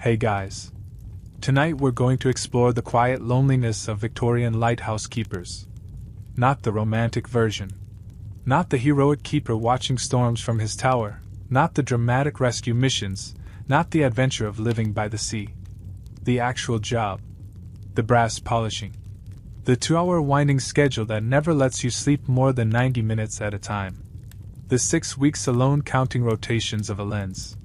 Hey guys. Tonight we're going to explore the quiet loneliness of Victorian lighthouse keepers. Not the romantic version. Not the heroic keeper watching storms from his tower. Not the dramatic rescue missions. Not the adventure of living by the sea. The actual job. The brass polishing. The 2-hour winding schedule that never lets you sleep more than 90 minutes at a time. The 6 weeks alone counting rotations of a lens.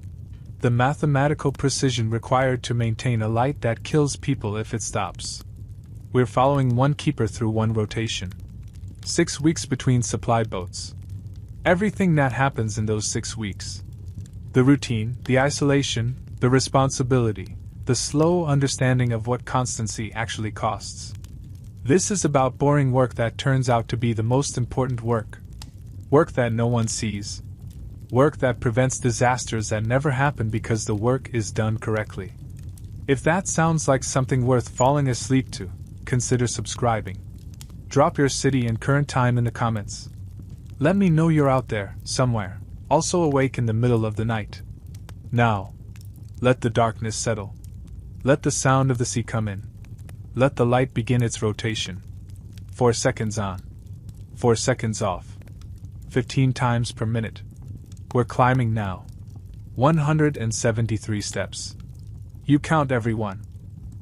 The mathematical precision required to maintain a light that kills people if it stops. We're following one keeper through one rotation. 6 weeks between supply boats. Everything that happens in those 6 weeks. The routine, the isolation, the responsibility, the slow understanding of what constancy actually costs. This is about boring work that turns out to be the most important work. Work that no one sees. Work that prevents disasters that never happen because the work is done correctly. If that sounds like something worth falling asleep to, consider subscribing. Drop your city and current time in the comments. Let me know you're out there, somewhere, also awake in the middle of the night. Now, let the darkness settle. Let the sound of the sea come in. Let the light begin its rotation. 4 seconds on. 4 seconds off. 15 times per minute. We're climbing now. 173 steps. You count every one.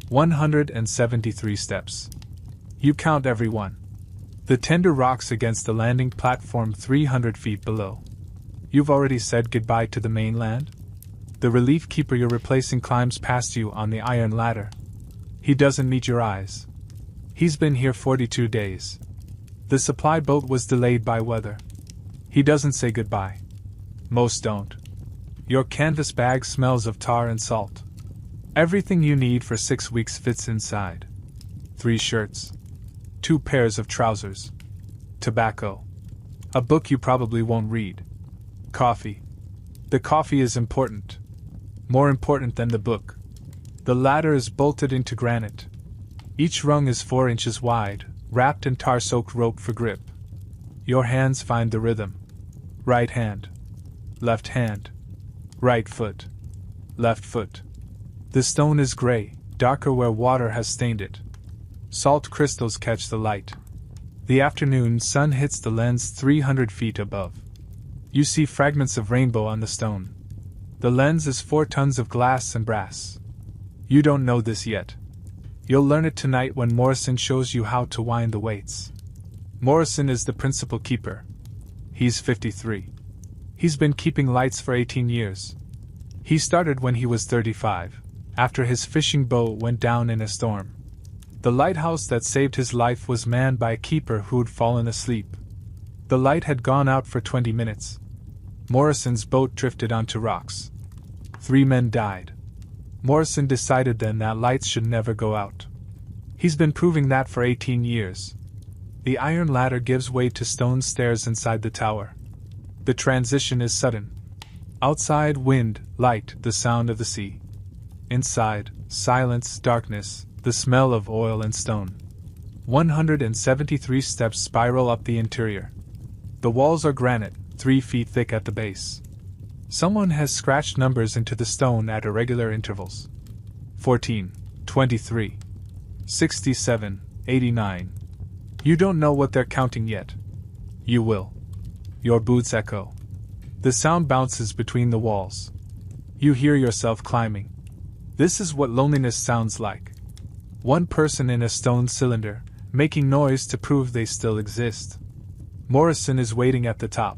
173 steps. You count every one. The tender rocks against the landing platform 300 feet below. You've already said goodbye to the mainland? The relief keeper you're replacing climbs past you on the iron ladder. He doesn't meet your eyes. He's been here 42 days. The supply boat was delayed by weather. He doesn't say goodbye. Most don't. Your canvas bag smells of tar and salt. Everything you need for 6 weeks fits inside. 3 shirts. 2 pairs of trousers. Tobacco. A book you probably won't read. Coffee. The coffee is important. More important than the book. The ladder is bolted into granite. Each rung is 4 inches wide, wrapped in tar-soaked rope for grip. Your hands find the rhythm. Right hand. Left hand. Right foot. Left foot. The stone is gray, darker where water has stained it. Salt crystals catch the light. The afternoon sun hits the lens 300 feet above. You see fragments of rainbow on the stone. The lens is 4 tons of glass and brass. You don't know this yet. You'll learn it tonight when Morrison shows you how to wind the weights. Morrison is the principal keeper. He's 53. He's been keeping lights for 18 years. He started when he was 35, after his fishing boat went down in a storm. The lighthouse that saved his life was manned by a keeper who'd fallen asleep. The light had gone out for 20 minutes. Morrison's boat drifted onto rocks. 3 men died. Morrison decided then that lights should never go out. He's been proving that for 18 years. The iron ladder gives way to stone stairs inside the tower. The transition is sudden. Outside, wind, light, the sound of the sea. Inside, silence, darkness, the smell of oil and stone. 173 steps spiral up the interior. The walls are granite, 3 feet thick at the base. Someone has scratched numbers into the stone at irregular intervals. 14, 23, 67, 89. You don't know what they're counting yet. You will. Your boots echo. The sound bounces between the walls. You hear yourself climbing. This is what loneliness sounds like. One person in a stone cylinder, making noise to prove they still exist. Morrison is waiting at the top.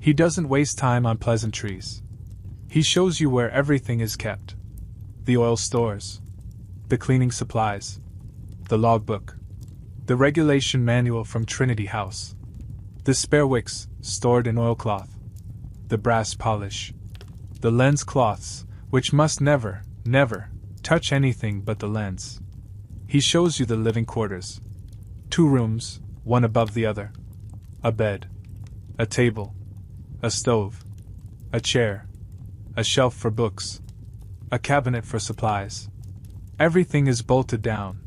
He doesn't waste time on pleasantries. He shows you where everything is kept. The oil stores. The cleaning supplies. The logbook. The regulation manual from Trinity House. The spare wicks, stored in oilcloth. The brass polish. The lens cloths, which must never, never, touch anything but the lens. He shows you the living quarters. 2 rooms, one above the other. A bed. A table. A stove. A chair. A shelf for books. A cabinet for supplies. Everything is bolted down.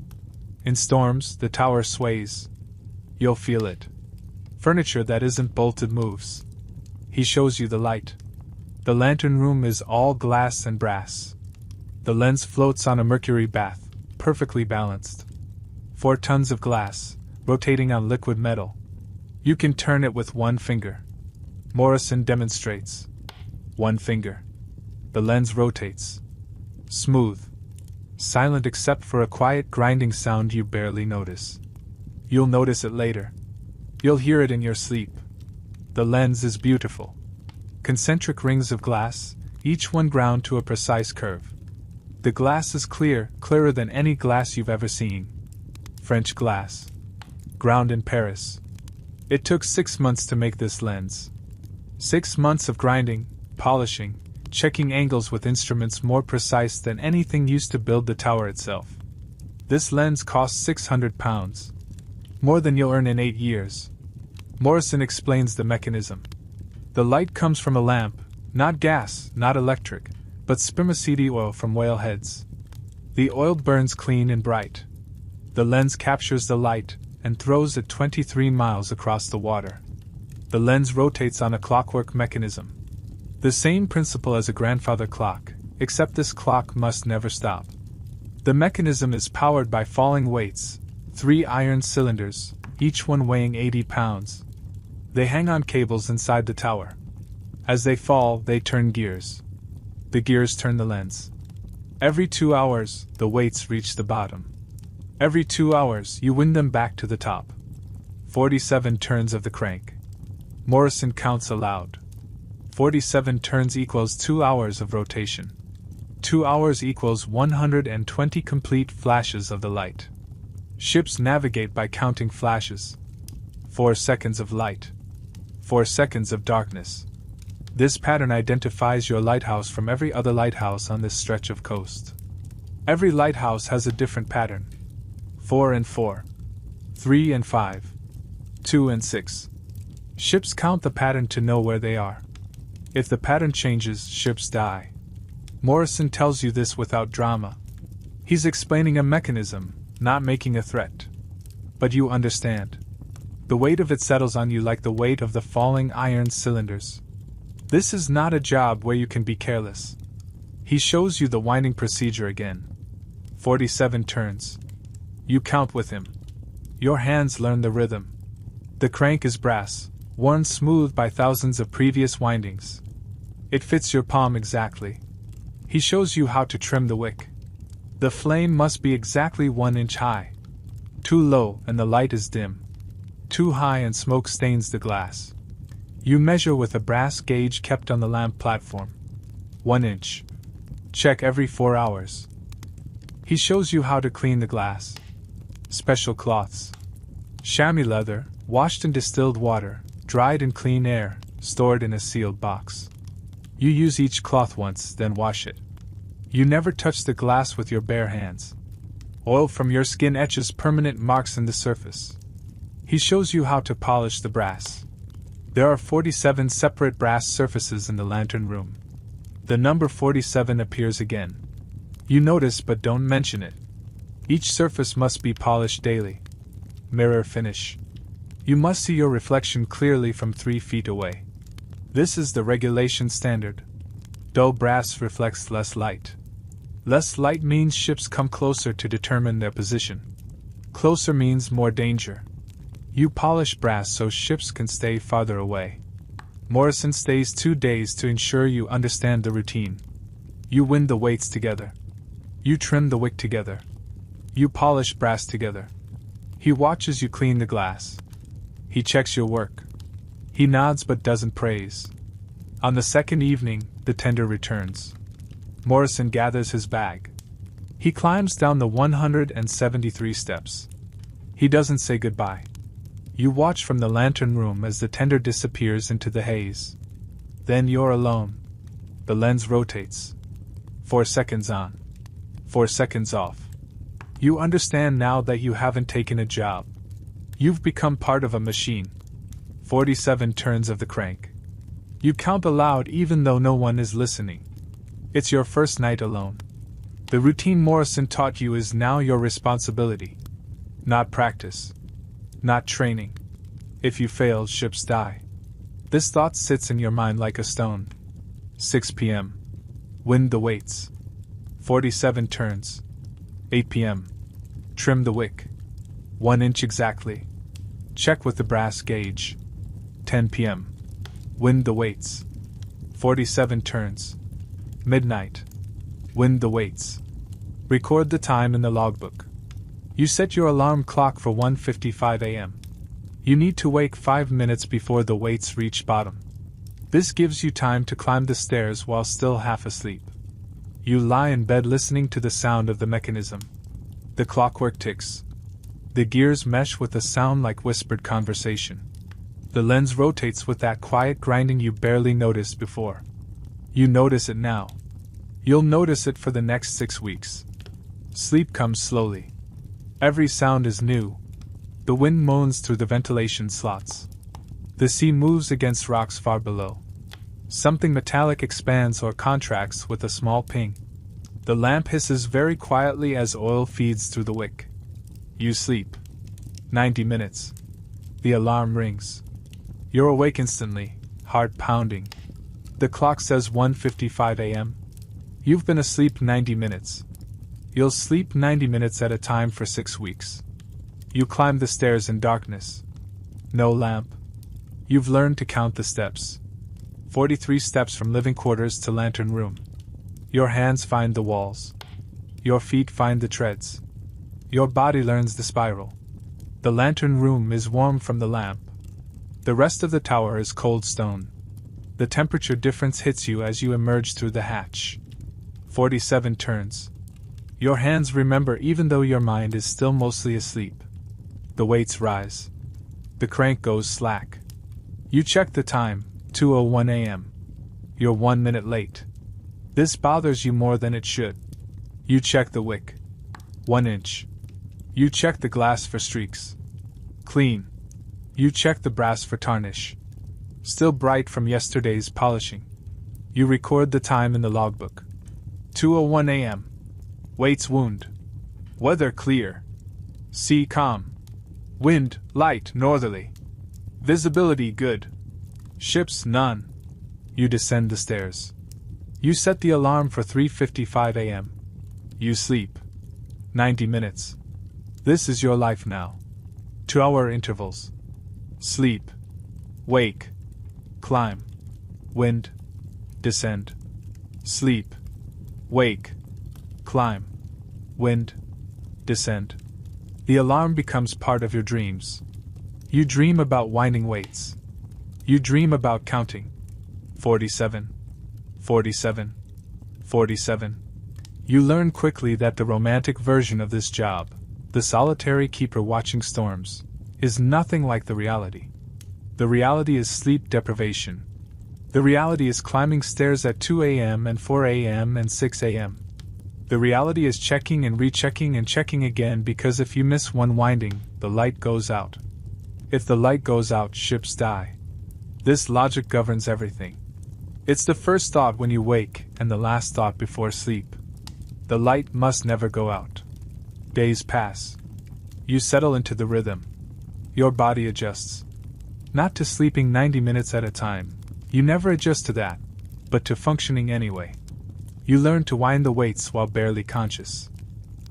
In storms, the tower sways. You'll feel it. Furniture that isn't bolted moves. He shows you the light. The lantern room is all glass and brass. The lens floats on a mercury bath, perfectly balanced. 4 tons of glass, rotating on liquid metal. You can turn it with one finger. Morrison demonstrates. One finger. The lens rotates. Smooth. Silent except for a quiet grinding sound you barely notice. You'll notice it later. You'll hear it in your sleep. The lens is beautiful. Concentric rings of glass, each one ground to a precise curve. The glass is clear, clearer than any glass you've ever seen. French glass. Ground in Paris. It took 6 months to make this lens. 6 months of grinding, polishing, checking angles with instruments more precise than anything used to build the tower itself. This lens cost £600. More than you'll earn in 8 years. Morrison explains the mechanism. The light comes from a lamp, not gas, not electric, but spermaceti oil from whale heads. The oil burns clean and bright. The lens captures the light and throws it 23 miles across the water. The lens rotates on a clockwork mechanism. The same principle as a grandfather clock, except this clock must never stop. The mechanism is powered by falling weights, 3 iron cylinders, each one weighing 80 pounds. They hang on cables inside the tower. As they fall, they turn gears. The gears turn the lens. Every 2 hours, the weights reach the bottom. Every 2 hours, you wind them back to the top. 47 turns of the crank. Morrison counts aloud. 47 turns equals 2 hours of rotation. 2 hours equals 120 complete flashes of the light. Ships navigate by counting flashes. 4 seconds of light. 4 seconds of darkness. This pattern identifies your lighthouse from every other lighthouse on this stretch of coast. Every lighthouse has a different pattern. 4 and 4. 3 and 5. 2 and 6. Ships count the pattern to know where they are. If the pattern changes, ships die. Morrison tells you this without drama. He's explaining a mechanism, not making a threat. But you understand. The weight of it settles on you like the weight of the falling iron cylinders. This is not a job where you can be careless. He shows you the winding procedure again. 47 turns. You count with him. Your hands learn the rhythm. The crank is brass, worn smooth by thousands of previous windings. It fits your palm exactly. He shows you how to trim the wick. The flame must be exactly 1 inch high. Too low and the light is dim. Too high and smoke stains the glass. You measure with a brass gauge kept on the lamp platform. 1 inch. Check every 4 hours. He shows you how to clean the glass. Special cloths. Chamois leather, washed in distilled water, dried in clean air, stored in a sealed box. You use each cloth once, then wash it. You never touch the glass with your bare hands. Oil from your skin etches permanent marks in the surface. He shows you how to polish the brass. There are 47 separate brass surfaces in the lantern room. The number 47 appears again. You notice but don't mention it. Each surface must be polished daily. Mirror finish. You must see your reflection clearly from 3 feet away. This is the regulation standard. Dull brass reflects less light. Less light means ships come closer to determine their position. Closer means more danger. You polish brass so ships can stay farther away. Morrison stays 2 days to ensure you understand the routine. You wind the weights together. You trim the wick together. You polish brass together. He watches you clean the glass. He checks your work. He nods but doesn't praise. On the second evening, the tender returns. Morrison gathers his bag. He climbs down the 173 steps. He doesn't say goodbye. You watch from the lantern room as the tender disappears into the haze. Then you're alone. The lens rotates. 4 seconds on. 4 seconds off. You understand now that you haven't taken a job. You've become part of a machine. 47 turns of the crank. You count aloud even though no one is listening. It's your first night alone. The routine Morrison taught you is now your responsibility. Not practice. Not training. If you fail, ships die. This thought sits in your mind like a stone. 6 p.m. Wind the weights. 47 turns. 8 p.m. Trim the wick. 1 inch exactly. Check with the brass gauge. 10 p.m. Wind the weights. 47 turns. Midnight. Wind the weights. Record the time in the logbook. You set your alarm clock for 1:55 a.m. You need to wake 5 minutes before the weights reach bottom. This gives you time to climb the stairs while still half asleep. You lie in bed listening to the sound of the mechanism. The clockwork ticks. The gears mesh with a sound like whispered conversation. The lens rotates with that quiet grinding you barely noticed before. You notice it now. You'll notice it for the next 6 weeks. Sleep comes slowly. Every sound is new. The wind moans through the ventilation slots. The sea moves against rocks far below. Something metallic expands or contracts with a small ping. The lamp hisses very quietly as oil feeds through the wick. You sleep. 90 minutes. The alarm rings. You're awake instantly, heart pounding. The clock says 1:55 a.m. You've been asleep 90 minutes. You'll sleep 90 minutes at a time for 6 weeks. You climb the stairs in darkness. No lamp. You've learned to count the steps. 43 steps from living quarters to lantern room. Your hands find the walls. Your feet find the treads. Your body learns the spiral. The lantern room is warm from the lamp. The rest of the tower is cold stone. The temperature difference hits you as you emerge through the hatch. 47 turns. Your hands remember even though your mind is still mostly asleep. The weights rise. The crank goes slack. You check the time, 2:01 a.m. You're 1 minute late. This bothers you more than it should. You check the wick. 1 inch. You check the glass for streaks. Clean. You check the brass for tarnish. Still bright from yesterday's polishing. You record the time in the logbook. 2:01 a.m. Weights wound. Weather clear. Sea calm. Wind light northerly. Visibility good. Ships none. You descend the stairs. You set the alarm for 3:55 a.m. You sleep. 90 minutes. This is your life now. 2-hour intervals. Sleep. Wake. Climb. Wind. Descend. Sleep. Wake. Climb. Wind. Descend. The alarm becomes part of your dreams. You dream about winding weights. You dream about counting. 47. 47. 47. You learn quickly that the romantic version of this job, the solitary keeper watching storms, is nothing like the reality. The reality is sleep deprivation. The reality is climbing stairs at 2 a.m. and 4 a.m. and 6 a.m. The reality is checking and rechecking and checking again because if you miss one winding, the light goes out. If the light goes out, ships die. This logic governs everything. It's the first thought when you wake and the last thought before sleep. The light must never go out. Days pass. You settle into the rhythm. Your body adjusts. Not to sleeping 90 minutes at a time. You never adjust to that, but to functioning anyway. You learn to wind the weights while barely conscious.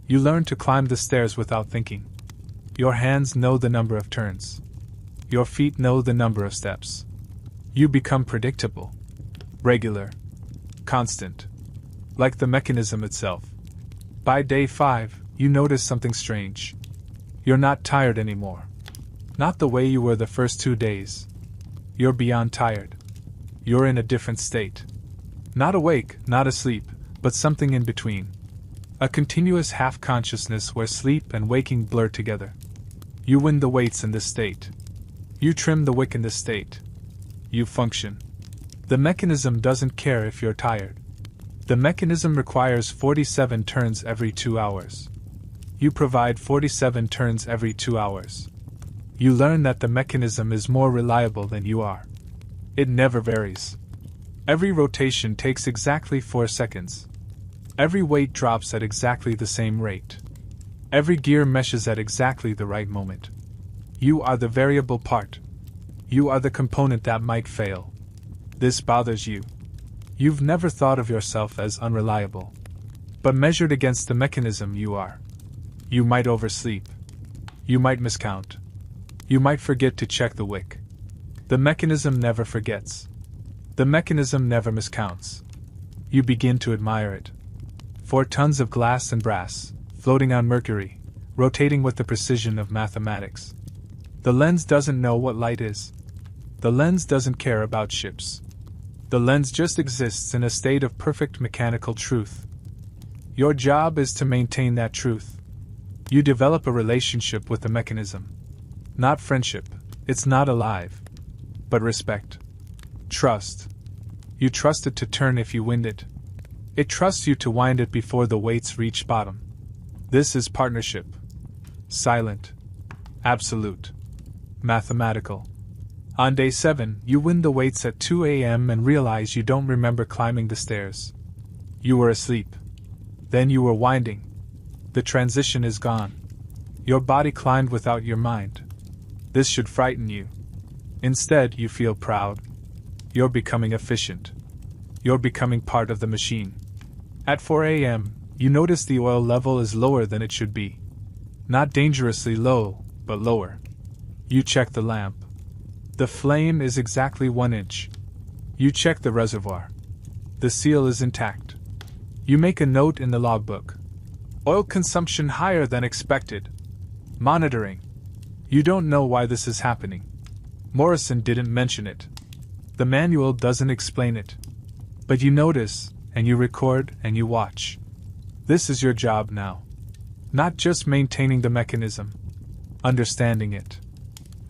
You learn to climb the stairs without thinking. Your hands know the number of turns. Your feet know the number of steps. You become predictable. Regular. Constant. Like the mechanism itself. By day 5, you notice something strange. You're not tired anymore. Not the way you were the first 2 days. You're beyond tired. You're in a different state. Not awake, not asleep, but something in between. A continuous half-consciousness where sleep and waking blur together. You wind the weights in this state. You trim the wick in this state. You function. The mechanism doesn't care if you're tired. The mechanism requires 47 turns every 2 hours. You provide 47 turns every 2 hours. You learn that the mechanism is more reliable than you are. It never varies. Every rotation takes exactly 4 seconds. Every weight drops at exactly the same rate. Every gear meshes at exactly the right moment. You are the variable part. You are the component that might fail. This bothers you. You've never thought of yourself as unreliable. But measured against the mechanism you are. You might oversleep. You might miscount. You might forget to check the wick. The mechanism never forgets. The mechanism never miscounts. You begin to admire it. 4 tons of glass and brass, floating on Mercury, rotating with the precision of mathematics. The lens doesn't know what light is. The lens doesn't care about ships. The lens just exists in a state of perfect mechanical truth. Your job is to maintain that truth. You develop a relationship with the mechanism. Not friendship, it's not alive. But respect. Trust. You trust it to turn if you wind it. It trusts you to wind it before the weights reach bottom. This is partnership. Silent. Absolute. Mathematical. On day 7, you wind the weights at 2 a.m. and realize you don't remember climbing the stairs. You were asleep. Then you were winding. The transition is gone. Your body climbed without your mind. This should frighten you. Instead, you feel proud. You're becoming efficient. You're becoming part of the machine. At 4 a.m., you notice the oil level is lower than it should be. Not dangerously low, but lower. You check the lamp. The flame is exactly 1 inch. You check the reservoir. The seal is intact. You make a note in the logbook. Oil consumption higher than expected. Monitoring. You don't know why this is happening. Morrison didn't mention it. The manual doesn't explain it. But you notice, and you record, and you watch. This is your job now. Not just maintaining the mechanism. Understanding it.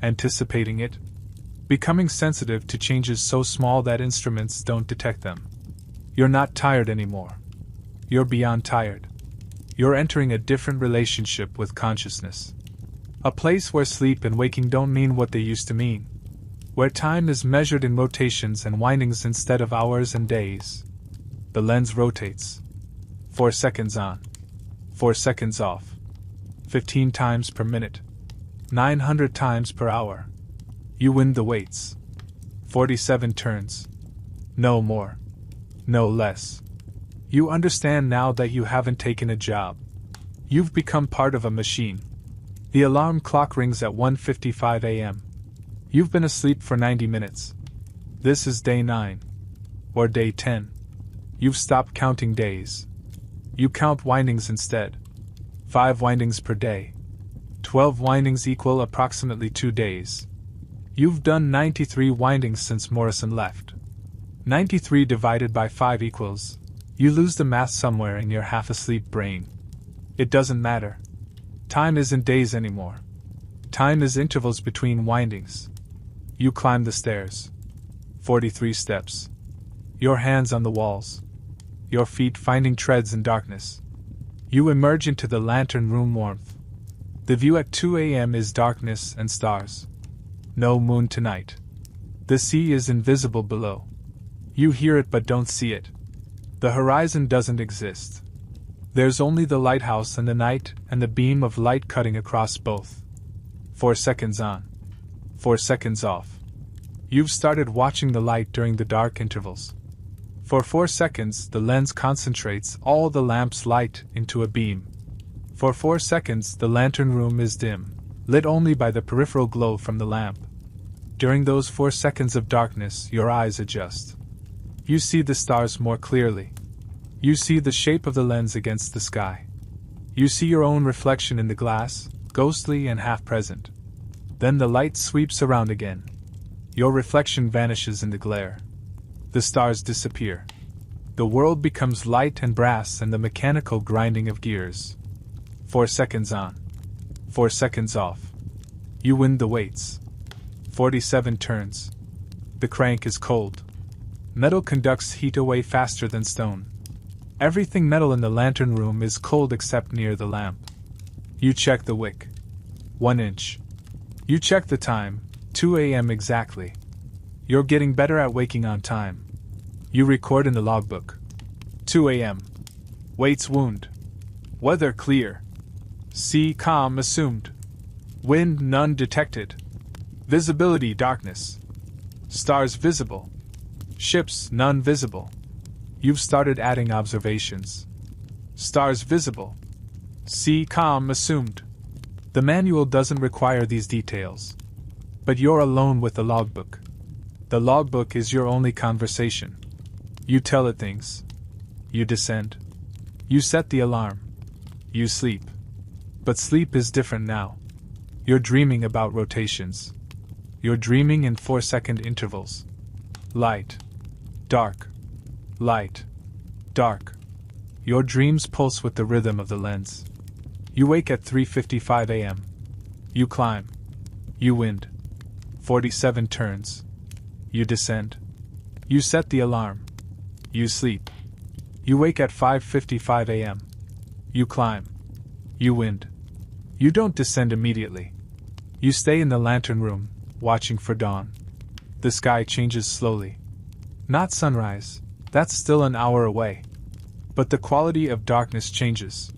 Anticipating it. Becoming sensitive to changes so small that instruments don't detect them. You're not tired anymore. You're beyond tired. You're entering a different relationship with consciousness. A place where sleep and waking don't mean what they used to mean. Where time is measured in rotations and windings instead of hours and days. The lens rotates. 4 seconds on. 4 seconds off. 15 times per minute. 900 times per hour. You wind the weights. 47 turns. No more. No less. You understand now that you haven't taken a job. You've become part of a machine. The alarm clock rings at 1:55 a.m. You've been asleep for 90 minutes. This is day 9. Or day 10. You've stopped counting days. You count windings instead. 5 windings per day. 12 windings equal approximately 2 days. You've done 93 windings since Morrison left. 93 divided by 5 equals. You lose the math somewhere in your half-asleep brain. It doesn't matter. Time isn't days anymore. Time is intervals between windings. You climb the stairs. 43 steps. Your hands on the walls. Your feet finding treads in darkness. You emerge into the lantern room warmth. The view at 2 a.m. is darkness and stars. No moon tonight. The sea is invisible below. You hear it but don't see it. The horizon doesn't exist. There's only the lighthouse and the night and the beam of light cutting across both. 4 seconds on. 4 seconds off. You've started watching the light during the dark intervals. For 4 seconds, the lens concentrates all the lamp's light into a beam. For 4 seconds, the lantern room is dim, lit only by the peripheral glow from the lamp. During those 4 seconds of darkness, your eyes adjust. You see the stars more clearly. You see the shape of the lens against the sky. You see your own reflection in the glass, ghostly and half-present. Then the light sweeps around again. Your reflection vanishes in the glare. The stars disappear. The world becomes light and brass and the mechanical grinding of gears. 4 seconds on. 4 seconds off. You wind the weights. 47 turns. The crank is cold. Metal conducts heat away faster than stone. Everything metal in the lantern room is cold except near the lamp. You check the wick. 1 inch. You check the time, 2 a.m. exactly. You're getting better at waking on time. You record in the logbook. 2 a.m. Weights wound. Weather clear. Sea calm assumed. Wind none detected. Visibility darkness. Stars visible. Ships none visible. You've started adding observations. Stars visible. Sea calm assumed. The manual doesn't require these details. But you're alone with the logbook. The logbook is your only conversation. You tell it things. You descend. You set the alarm. You sleep. But sleep is different now. You're dreaming about rotations. You're dreaming in 4-second intervals. Light. Dark. Light. Dark. Your dreams pulse with the rhythm of the lens. You wake at 3:55 a.m. You climb. You wind. 47 turns. You descend. You set the alarm. You sleep. You wake at 5:55 a.m. You climb. You wind. You don't descend immediately. You stay in the lantern room, watching for dawn. The sky changes slowly. Not sunrise, that's still an hour away. But the quality of darkness changes.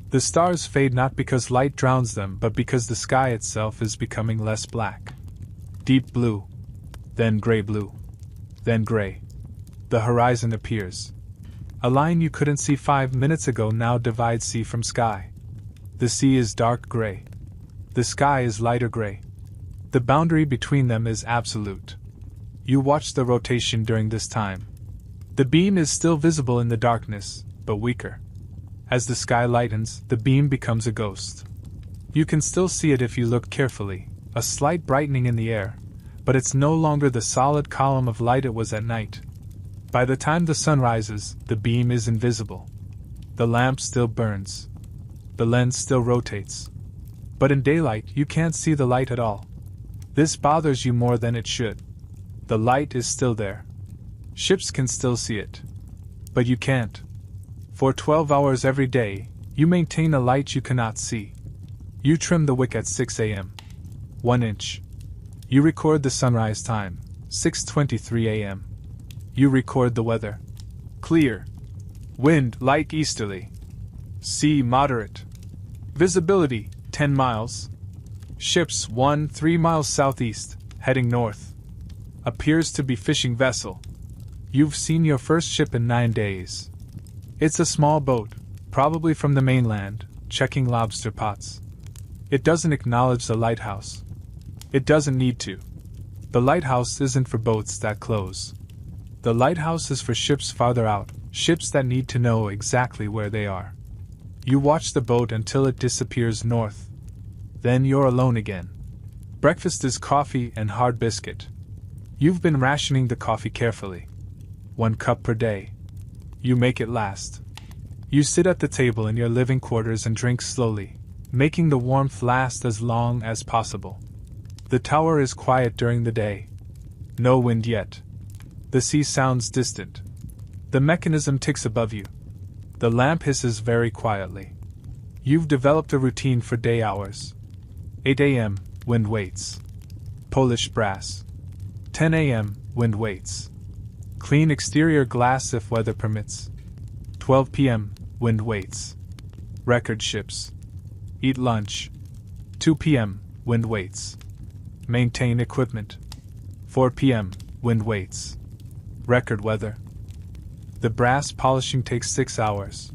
The stars fade not because light drowns them, but because the sky itself is becoming less black. Deep blue. Then gray blue. Then gray. The horizon appears. A line you couldn't see 5 minutes ago now divides sea from sky. The sea is dark gray. The sky is lighter gray. The boundary between them is absolute. You watch the rotation during this time. The beam is still visible in the darkness, but weaker. As the sky lightens, the beam becomes a ghost. You can still see it if you look carefully, a slight brightening in the air, but it's no longer the solid column of light it was at night. By the time the sun rises, the beam is invisible. The lamp still burns. The lens still rotates. But in daylight, you can't see the light at all. This bothers you more than it should. The light is still there. Ships can still see it. But you can't. For 12 hours every day, you maintain a light you cannot see. You trim the wick at 6 a.m. 1 inch. You record the sunrise time, 6:23 a.m. You record the weather. Clear. Wind light easterly. Sea moderate. Visibility 10 miles. Ships 3 miles southeast, heading north. Appears to be fishing vessel. You've seen your first ship in 9 days. It's a small boat, probably from the mainland, checking lobster pots. It doesn't acknowledge the lighthouse. It doesn't need to. The lighthouse isn't for boats that close. The lighthouse is for ships farther out, ships that need to know exactly where they are. You watch the boat until it disappears north. Then you're alone again. Breakfast is coffee and hard biscuit. You've been rationing the coffee carefully. 1 cup per day. You make it last. You sit at the table in your living quarters and drink slowly, making the warmth last as long as possible. The tower is quiet during the day. No wind yet. The sea sounds distant. The mechanism ticks above you. The lamp hisses very quietly. You've developed a routine for day hours. 8 a.m., wind waits. Polish brass. 10 a.m., wind waits. Clean exterior glass if weather permits. 12 p.m., wind waits. Record ships. Eat lunch. 2 p.m., wind waits. Maintain equipment. 4 p.m., wind waits. Record weather. The brass polishing takes 6 hours.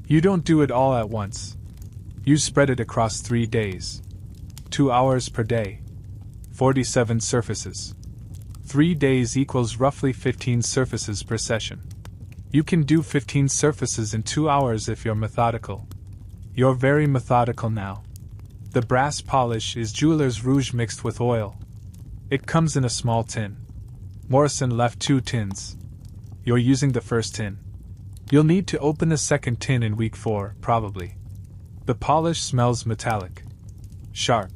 You don't do it all at once. You spread it across 3 days. 2 hours per day. 47 surfaces. 3 days equals roughly 15 surfaces per session. You can do 15 surfaces in 2 hours if you're methodical. You're very methodical now. The brass polish is jeweler's rouge mixed with oil. It comes in a small tin. Morrison left 2 tins. You're using the first tin. You'll need to open a second tin in week 4, probably. The polish smells metallic. Sharp.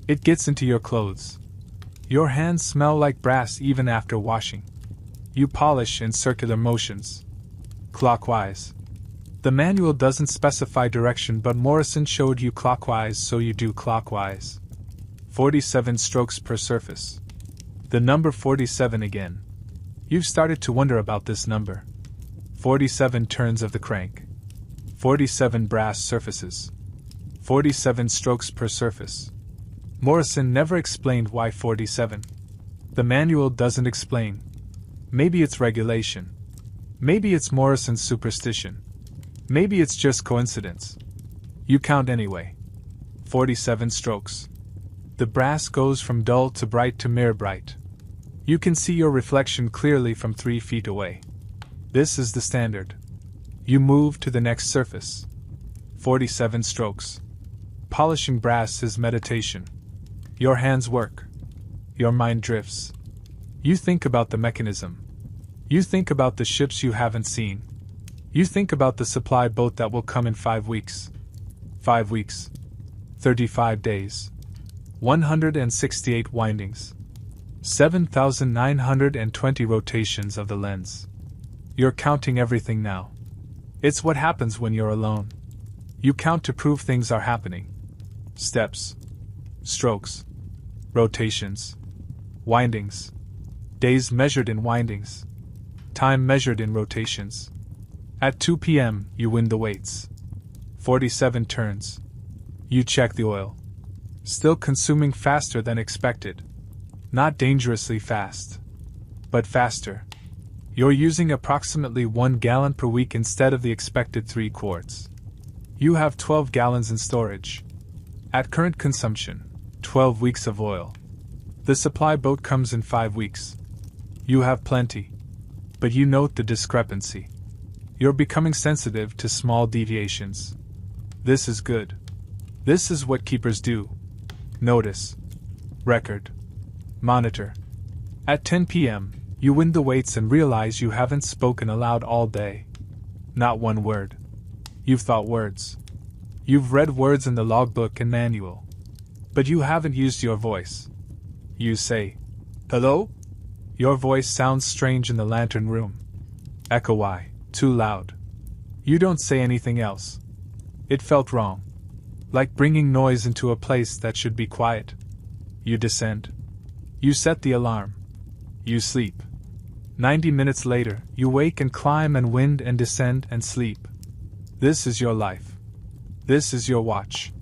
It gets into your clothes. Your hands smell like brass even after washing. You polish in circular motions. Clockwise. The manual doesn't specify direction, but Morrison showed you clockwise, so you do clockwise. 47 strokes per surface. The number 47 again. You've started to wonder about this number. 47 turns of the crank. 47 brass surfaces. 47 strokes per surface. Morrison never explained why 47. The manual doesn't explain. Maybe it's regulation. Maybe it's Morrison's superstition. Maybe it's just coincidence. You count anyway. 47 strokes. The brass goes from dull to bright to mirror bright. You can see your reflection clearly from 3 feet away. This is the standard. You move to the next surface. 47 strokes. Polishing brass is meditation. Your hands work. Your mind drifts. You think about the mechanism. You think about the ships you haven't seen. You think about the supply boat that will come in 5 weeks. 5 weeks. 35 days. 168 windings. 7,920 rotations of the lens. You're counting everything now. It's what happens when you're alone. You count to prove things are happening. Steps. Strokes. Rotations. Windings. Days measured in windings. Time measured in rotations. At 2 p.m., you win the weights. 47 turns. You check the oil. Still consuming faster than expected. Not dangerously fast. But faster. You're using approximately 1 gallon per week instead of the expected 3 quarts. You have 12 gallons in storage. At current consumption, 12 weeks of oil. The supply boat comes in 5 weeks. You have plenty. But you note the discrepancy. You're becoming sensitive to small deviations. This is good. This is what keepers do. Notice. Record. Monitor. At 10 p.m., you win the weights and realize you haven't spoken aloud all day. Not one word. You've thought words. You've read words in the logbook and manual. But you haven't used your voice. You say, "Hello?" Your voice sounds strange in the lantern room. Echo why, too loud. You don't say anything else. It felt wrong. Like bringing noise into a place that should be quiet. You descend. You set the alarm. You sleep. 90 minutes later, you wake and climb and wind and descend and sleep. This is your life. This is your watch.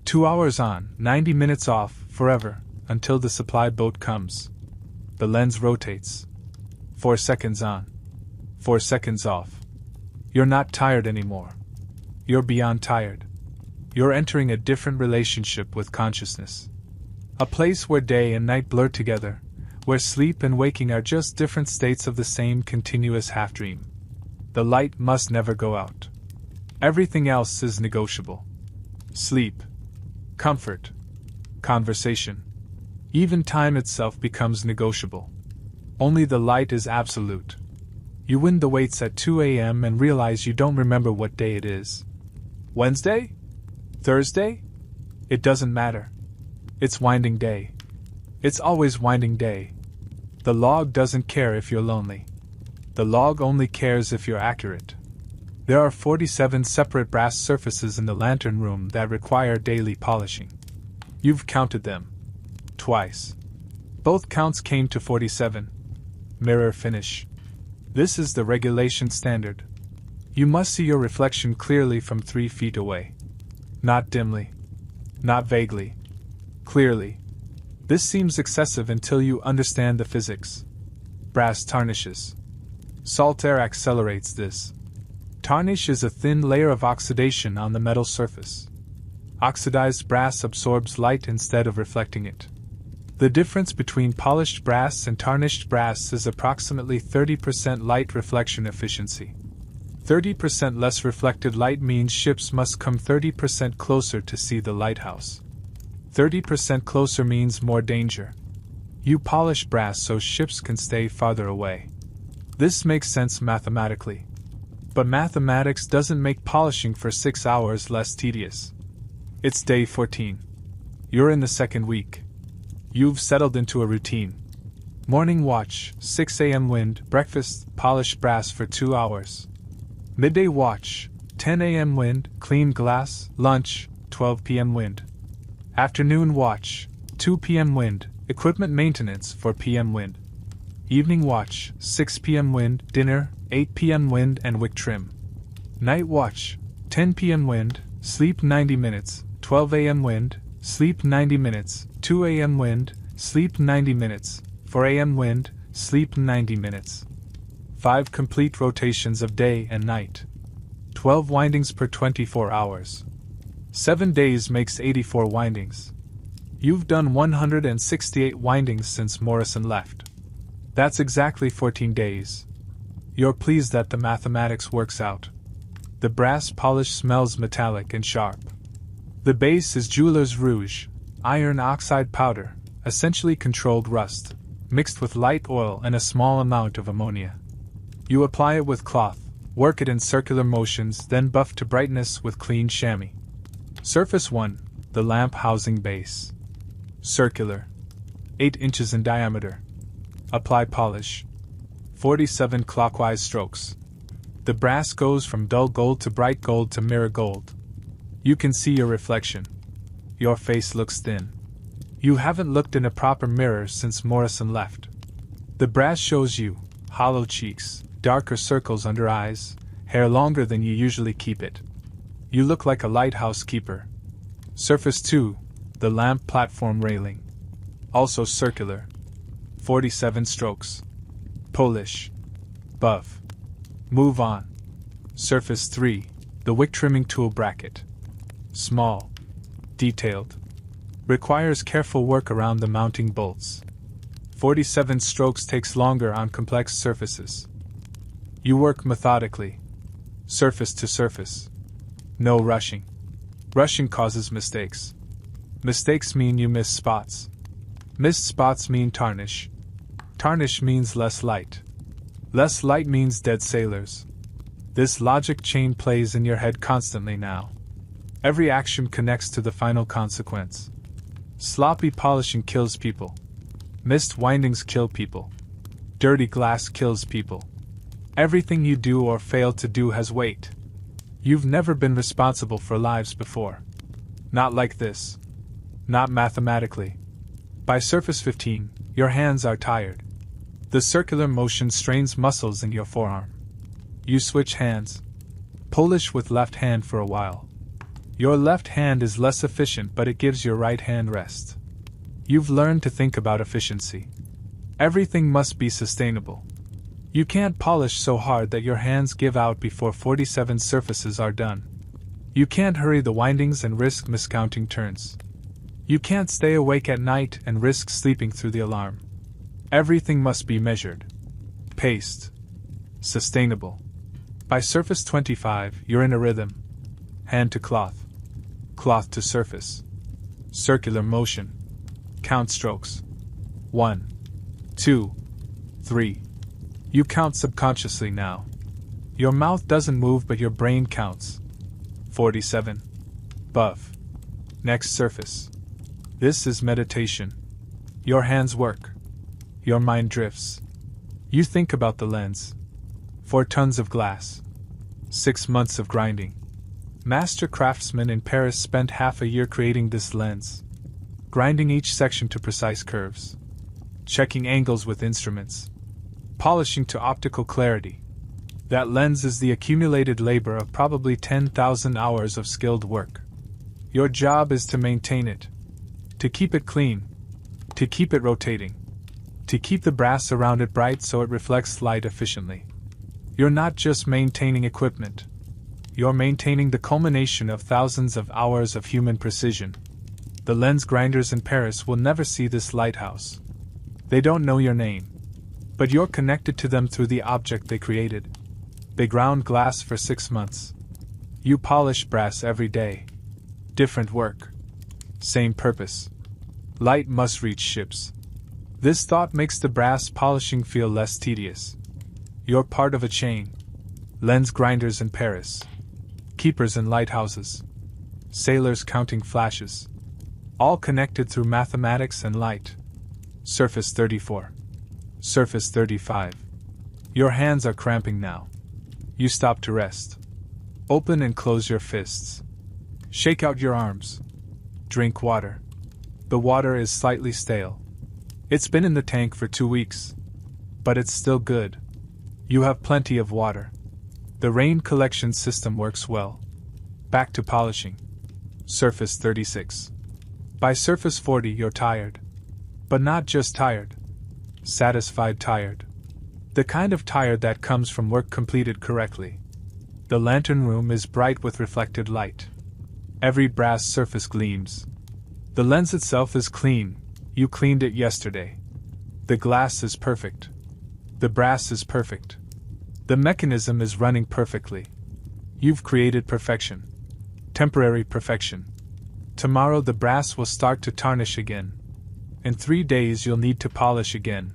2 hours on, 90 minutes off, forever, until the supply boat comes. The lens rotates. 4 seconds on. 4 seconds off. You're not tired anymore. You're beyond tired. You're entering a different relationship with consciousness. A place where day and night blur together, where sleep and waking are just different states of the same continuous half-dream. The light must never go out. Everything else is negotiable. Sleep. Comfort. Conversation. Even time itself becomes negotiable. Only the light is absolute. You win the weights at 2 a.m. and realize you don't remember what day it is. Wednesday? Thursday? It doesn't matter. It's winding day. It's always winding day. The log doesn't care if you're lonely. The log only cares if you're accurate. There are 47 separate brass surfaces in the lantern room that require daily polishing. You've counted them. Twice. Both counts came to 47. Mirror finish. This is the regulation standard. You must see your reflection clearly from 3 feet away. Not dimly. Not vaguely. Clearly. This seems excessive until you understand the physics. Brass tarnishes. Salt air accelerates this. Tarnish is a thin layer of oxidation on the metal surface. Oxidized brass absorbs light instead of reflecting it. The difference between polished brass and tarnished brass is approximately 30% light reflection efficiency. 30% less reflected light means ships must come 30% closer to see the lighthouse. 30% closer means more danger. You polish brass so ships can stay farther away. This makes sense mathematically. But mathematics doesn't make polishing for 6 hours less tedious. It's day 14. You're in the second week. You've settled into a routine. Morning watch, 6 a.m. wind, breakfast, polish brass for 2 hours. Midday watch, 10 a.m. wind, clean glass, lunch, 12 p.m. wind. Afternoon watch, 2 p.m. wind, equipment maintenance, 4 p.m. wind. Evening watch, 6 p.m. wind, dinner, 8 p.m. wind and wick trim. Night watch, 10 p.m. wind, sleep 90 minutes, 12 a.m. wind, sleep 90 minutes, 2 a.m. wind, sleep 90 minutes, 4 a.m. wind, sleep 90 minutes. 5 complete rotations of day and night. 12 windings per 24 hours. 7 days makes 84 windings. You've done 168 windings since Morrison left. That's exactly 14 days. You're pleased that the mathematics works out. The brass polish smells metallic and sharp. The base is jeweler's rouge, iron oxide powder, essentially controlled rust, mixed with light oil and a small amount of ammonia. You apply it with cloth, work it in circular motions, then buff to brightness with clean chamois. Surface 1, the lamp housing base. Circular. 8 inches in diameter. Apply polish. 47 clockwise strokes. The brass goes from dull gold to bright gold to mirror gold. You can see your reflection. Your face looks thin. You haven't looked in a proper mirror since Morrison left. The brass shows you hollow cheeks, darker circles under eyes, hair longer than you usually keep it. You look like a lighthouse keeper. Surface 2, the lamp platform railing. Also circular. 47 strokes. Polish. Buff. Move on. Surface 3, the wick trimming tool bracket. Small. Detailed. Requires careful work around the mounting bolts. 47 strokes takes longer on complex surfaces. You work methodically. Surface to surface. No rushing. Rushing causes mistakes. Mistakes mean you miss spots. Missed spots mean tarnish. Tarnish means less light. Less light means dead sailors. This logic chain plays in your head constantly now. Every action connects to the final consequence. Sloppy polishing kills people. Missed windings kill people. Dirty glass kills people. Everything you do or fail to do has weight. You've never been responsible for lives before. Not like this. Not mathematically. By surface 15, your hands are tired. The circular motion strains muscles in your forearm. You switch hands. Polish with left hand for a while. Your left hand is less efficient, but it gives your right hand rest. You've learned to think about efficiency. Everything must be sustainable. You can't polish so hard that your hands give out before 47 surfaces are done. You can't hurry the windings and risk miscounting turns. You can't stay awake at night and risk sleeping through the alarm. Everything must be measured. Paced. Sustainable. By surface 25, you're in a rhythm. Hand to cloth. Cloth to surface. Circular motion. Count strokes. 1, 2, 3. You count subconsciously now. Your mouth doesn't move, but your brain counts. 47. Buff. Next surface. This is meditation. Your hands work. Your mind drifts. You think about the lens. 4 tons of glass. 6 months of grinding. Master craftsmen in Paris spent half a year creating this lens. Grinding each section to precise curves. Checking angles with instruments. Polishing to optical clarity. That lens is the accumulated labor of probably 10,000 hours of skilled work. Your job is to maintain it. To keep it clean. To keep it rotating. To keep the brass around it bright so it reflects light efficiently. You're not just maintaining equipment. You're maintaining the culmination of thousands of hours of human precision. The lens grinders in Paris will never see this lighthouse. They don't know your name. But you're connected to them through the object they created. They ground glass for 6 months. You polish brass every day. Different work. Same purpose. Light must reach ships. This thought makes the brass polishing feel less tedious. You're part of a chain. Lens grinders in Paris. Keepers in lighthouses. Sailors counting flashes. All connected through mathematics and light. Surface 34. Surface 35. Your hands are cramping now. You stop to rest. Open and close your fists. Shake out your arms. Drink water. The water is slightly stale. It's been in the tank for 2 weeks. But it's still good. You have plenty of water. The rain collection system works well. Back to polishing. Surface 36. By surface 40, you're tired. But not just tired. Satisfied tired. The kind of tired that comes from work completed correctly. The lantern room is bright with reflected light. Every brass surface gleams. The lens itself is clean, you cleaned it yesterday. The glass is perfect. The brass is perfect. The mechanism is running perfectly. You've created perfection. Temporary perfection. Tomorrow the brass will start to tarnish again. In 3 days you'll need to polish again.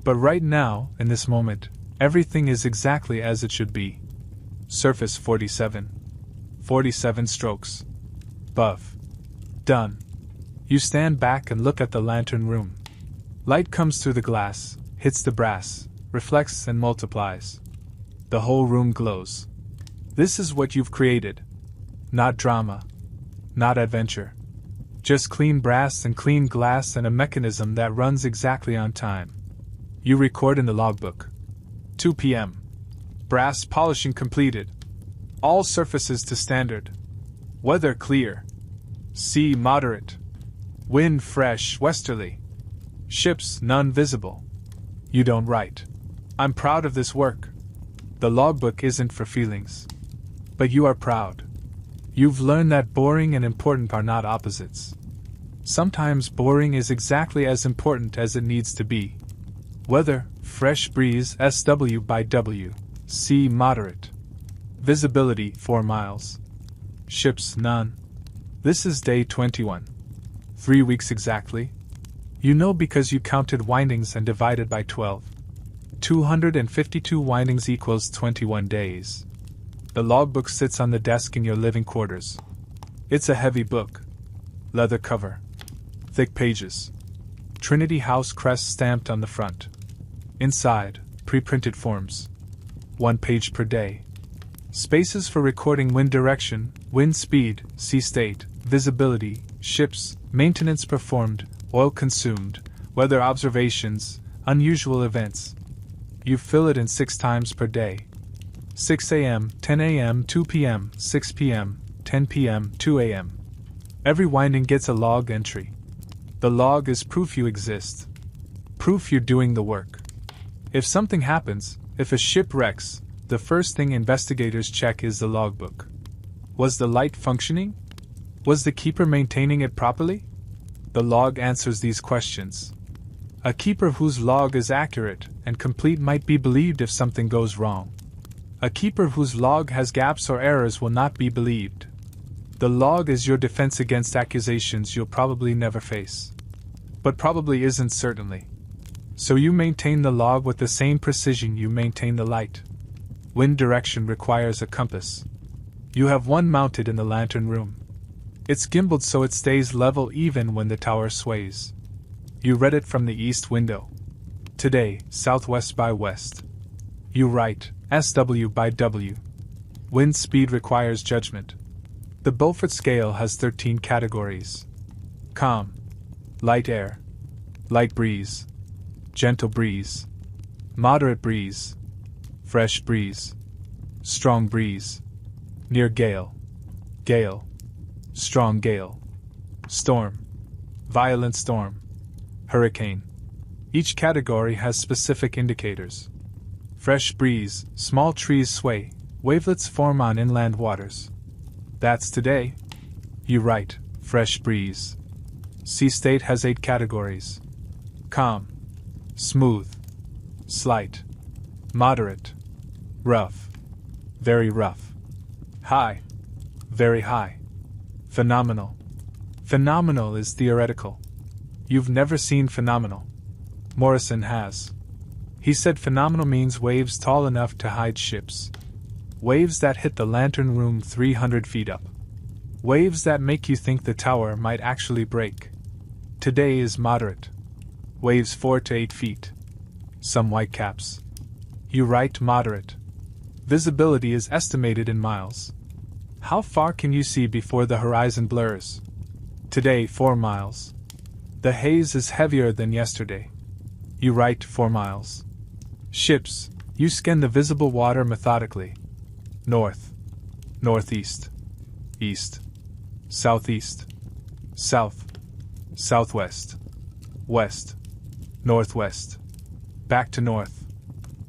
But right now, in this moment, everything is exactly as it should be. Surface 47. 47 strokes. Buff. Done. You stand back and look at the lantern room. Light comes through the glass, hits the brass, reflects and multiplies. The whole room glows. This is what you've created. Not drama. Not adventure. Just clean brass and clean glass and a mechanism that runs exactly on time. You record in the logbook. 2 p.m. Brass polishing completed. All surfaces to standard. Weather clear. Sea moderate. Wind fresh westerly. Ships none visible. You don't write. I'm proud of this work. The logbook isn't for feelings. But you are proud. You've learned that boring and important are not opposites. Sometimes boring is exactly as important as it needs to be. Weather, fresh breeze SW by W. Sea moderate. Visibility 4 miles. Ships none. This is day 21. 3 weeks exactly. You know because you counted windings and divided by 12. 252 windings equals 21 days. The logbook sits on the desk in your living quarters. It's a heavy book. Leather cover. Thick pages. Trinity House crest stamped on the front. Inside, pre-printed forms. 1 page per day. Spaces for recording wind direction, wind speed, sea state, visibility, ships, maintenance performed, oil consumed, weather observations, unusual events. You fill it in 6 times per day. 6 a.m., 10 a.m., 2 p.m., 6 p.m., 10 p.m., 2 a.m. Every winding gets a log entry. The log is proof you exist. Proof you're doing the work. If something happens, if a ship wrecks, the first thing investigators check is the logbook. Was the light functioning? Was the keeper maintaining it properly? The log answers these questions. A keeper whose log is accurate and complete might be believed if something goes wrong. A keeper whose log has gaps or errors will not be believed. The log is your defense against accusations you'll probably never face. But probably isn't certainly. So you maintain the log with the same precision you maintain the light. Wind direction requires a compass. You have one mounted in the lantern room. It's gimbaled so it stays level even when the tower sways. You read it from the east window. Today, southwest by west. You write, SW by W. Wind speed requires judgment. The Beaufort scale has 13 categories. Calm. Light air. Light breeze. Gentle breeze. Moderate breeze. Fresh breeze. Strong breeze. Near gale. Gale. Strong gale. Storm. Violent storm. Hurricane. Each category has specific indicators. Fresh breeze, small trees sway, wavelets form on inland waters. That's today. You write, fresh breeze. Sea state has 8 categories. Calm. Smooth. Slight. Moderate. Rough. Very rough. High. Very high. Phenomenal. Phenomenal is theoretical. You've never seen phenomenal. Morrison has. He said phenomenal means waves tall enough to hide ships. Waves that hit the lantern room 300 feet up. Waves that make you think the tower might actually break. Today is moderate. Waves 4 to 8 feet. Some whitecaps. You write moderate. Visibility is estimated in miles. How far can you see before the horizon blurs? Today 4 miles. The haze is heavier than yesterday. You write 4 miles. Ships, you scan the visible water methodically. North. Northeast. East. Southeast. South. Southwest. West. Northwest. Back to north.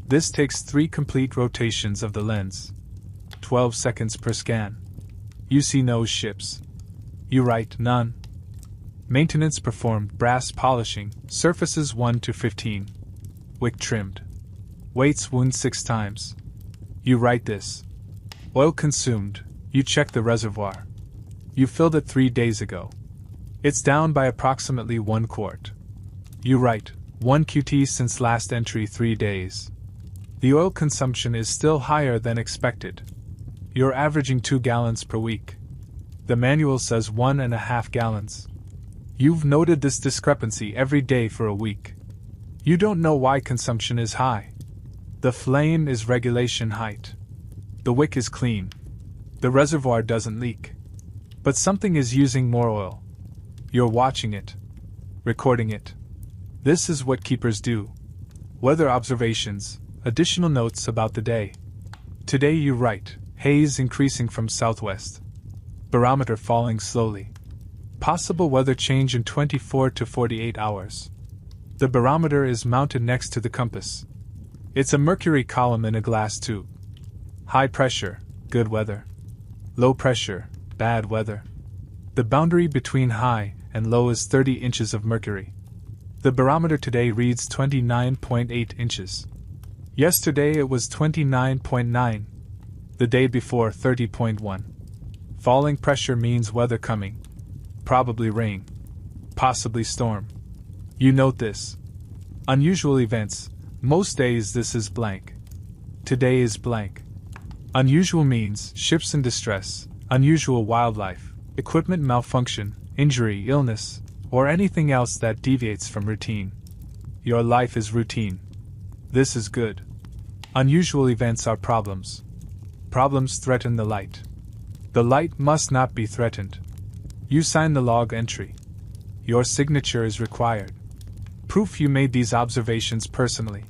This takes 3 complete rotations of the lens. 12 seconds per scan. You see no ships. You write none. Maintenance performed, brass polishing, surfaces 1 to 15. Wick trimmed. Weights wound 6 times. You write this. Oil consumed. You check the reservoir. You filled it 3 days ago. It's down by approximately 1 quart. You write 1 QT since last entry 3 days. The oil consumption is still higher than expected. You're averaging 2 gallons per week. The manual says 1.5 gallons. You've noted this discrepancy every day for a week. You don't know why consumption is high. The flame is regulation height. The wick is clean. The reservoir doesn't leak. But something is using more oil. You're watching it. Recording it. This is what keepers do. Weather observations, additional notes about the day. Today you write, haze increasing from southwest. Barometer falling slowly. Possible weather change in 24 to 48 hours. The barometer is mounted next to the compass. It's a mercury column in a glass tube. High pressure, good weather. Low pressure, bad weather. The boundary between high and low is 30 inches of mercury. The barometer today reads 29.8 inches. Yesterday it was 29.9. The day before 30.1. Falling pressure means weather coming. Probably rain. Possibly storm. You note this. Unusual events. Most days this is blank. Today is blank. Unusual means ships in distress, unusual wildlife, equipment malfunction, injury, illness, or anything else that deviates from routine. Your life is routine. This is good. Unusual events are problems. Problems threaten the light. The light must not be threatened. You sign the log entry. Your signature is required. Proof you made these observations personally.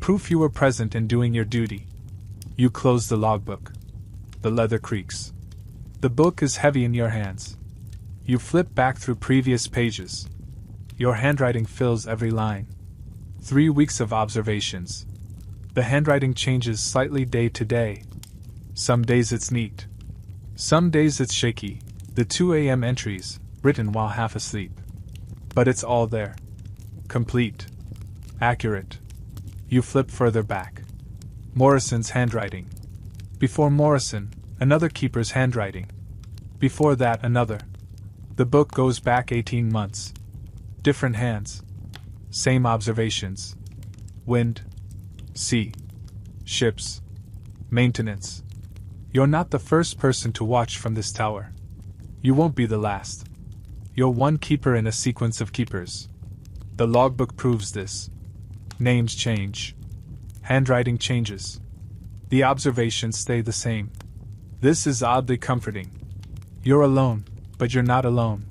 Proof you were present in doing your duty. You close the logbook. The leather creaks. The book is heavy in your hands. You flip back through previous pages. Your handwriting fills every line. 3 weeks of observations. The handwriting changes slightly day to day. Some days it's neat. Some days it's shaky, the 2 a.m. entries, written while half asleep. But it's all there. Complete. Accurate. You flip further back. Morrison's handwriting. Before Morrison, another keeper's handwriting. Before that, another. The book goes back 18 months. Different hands. Same observations. Wind. Sea. Ships. Maintenance. You're not the first person to watch from this tower. You won't be the last. You're one keeper in a sequence of keepers. The logbook proves this. Names change. Handwriting changes. The observations stay the same. This is oddly comforting. You're alone, but you're not alone.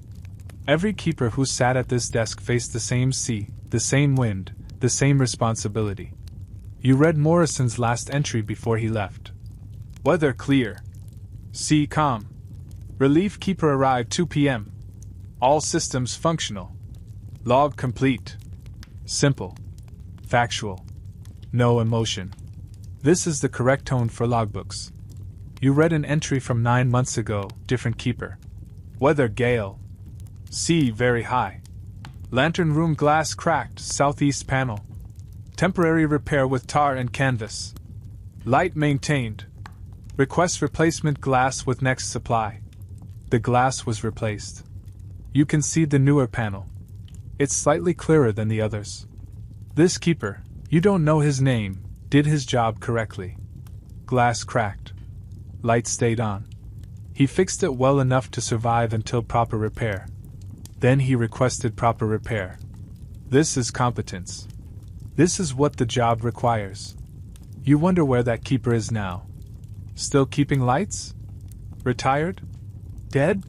Every keeper who sat at this desk faced the same sea, the same wind, the same responsibility. You read Morrison's last entry before he left. Weather clear. Sea calm. Relief keeper arrived 2 p.m. All systems functional. Log complete. Simple. Factual. No emotion. This is the correct tone for logbooks. You read an entry from 9 months ago, different keeper. Weather gale. Sea very high. Lantern room glass cracked, southeast panel. Temporary repair with tar and canvas. Light maintained. Request replacement glass with next supply. The glass was replaced. You can see the newer panel. It's slightly clearer than the others. This keeper, you don't know his name, did his job correctly. Glass cracked. Light stayed on. He fixed it well enough to survive until proper repair. Then he requested proper repair. This is competence. This is what the job requires. You wonder where that keeper is now. Still keeping lights? Retired? Dead?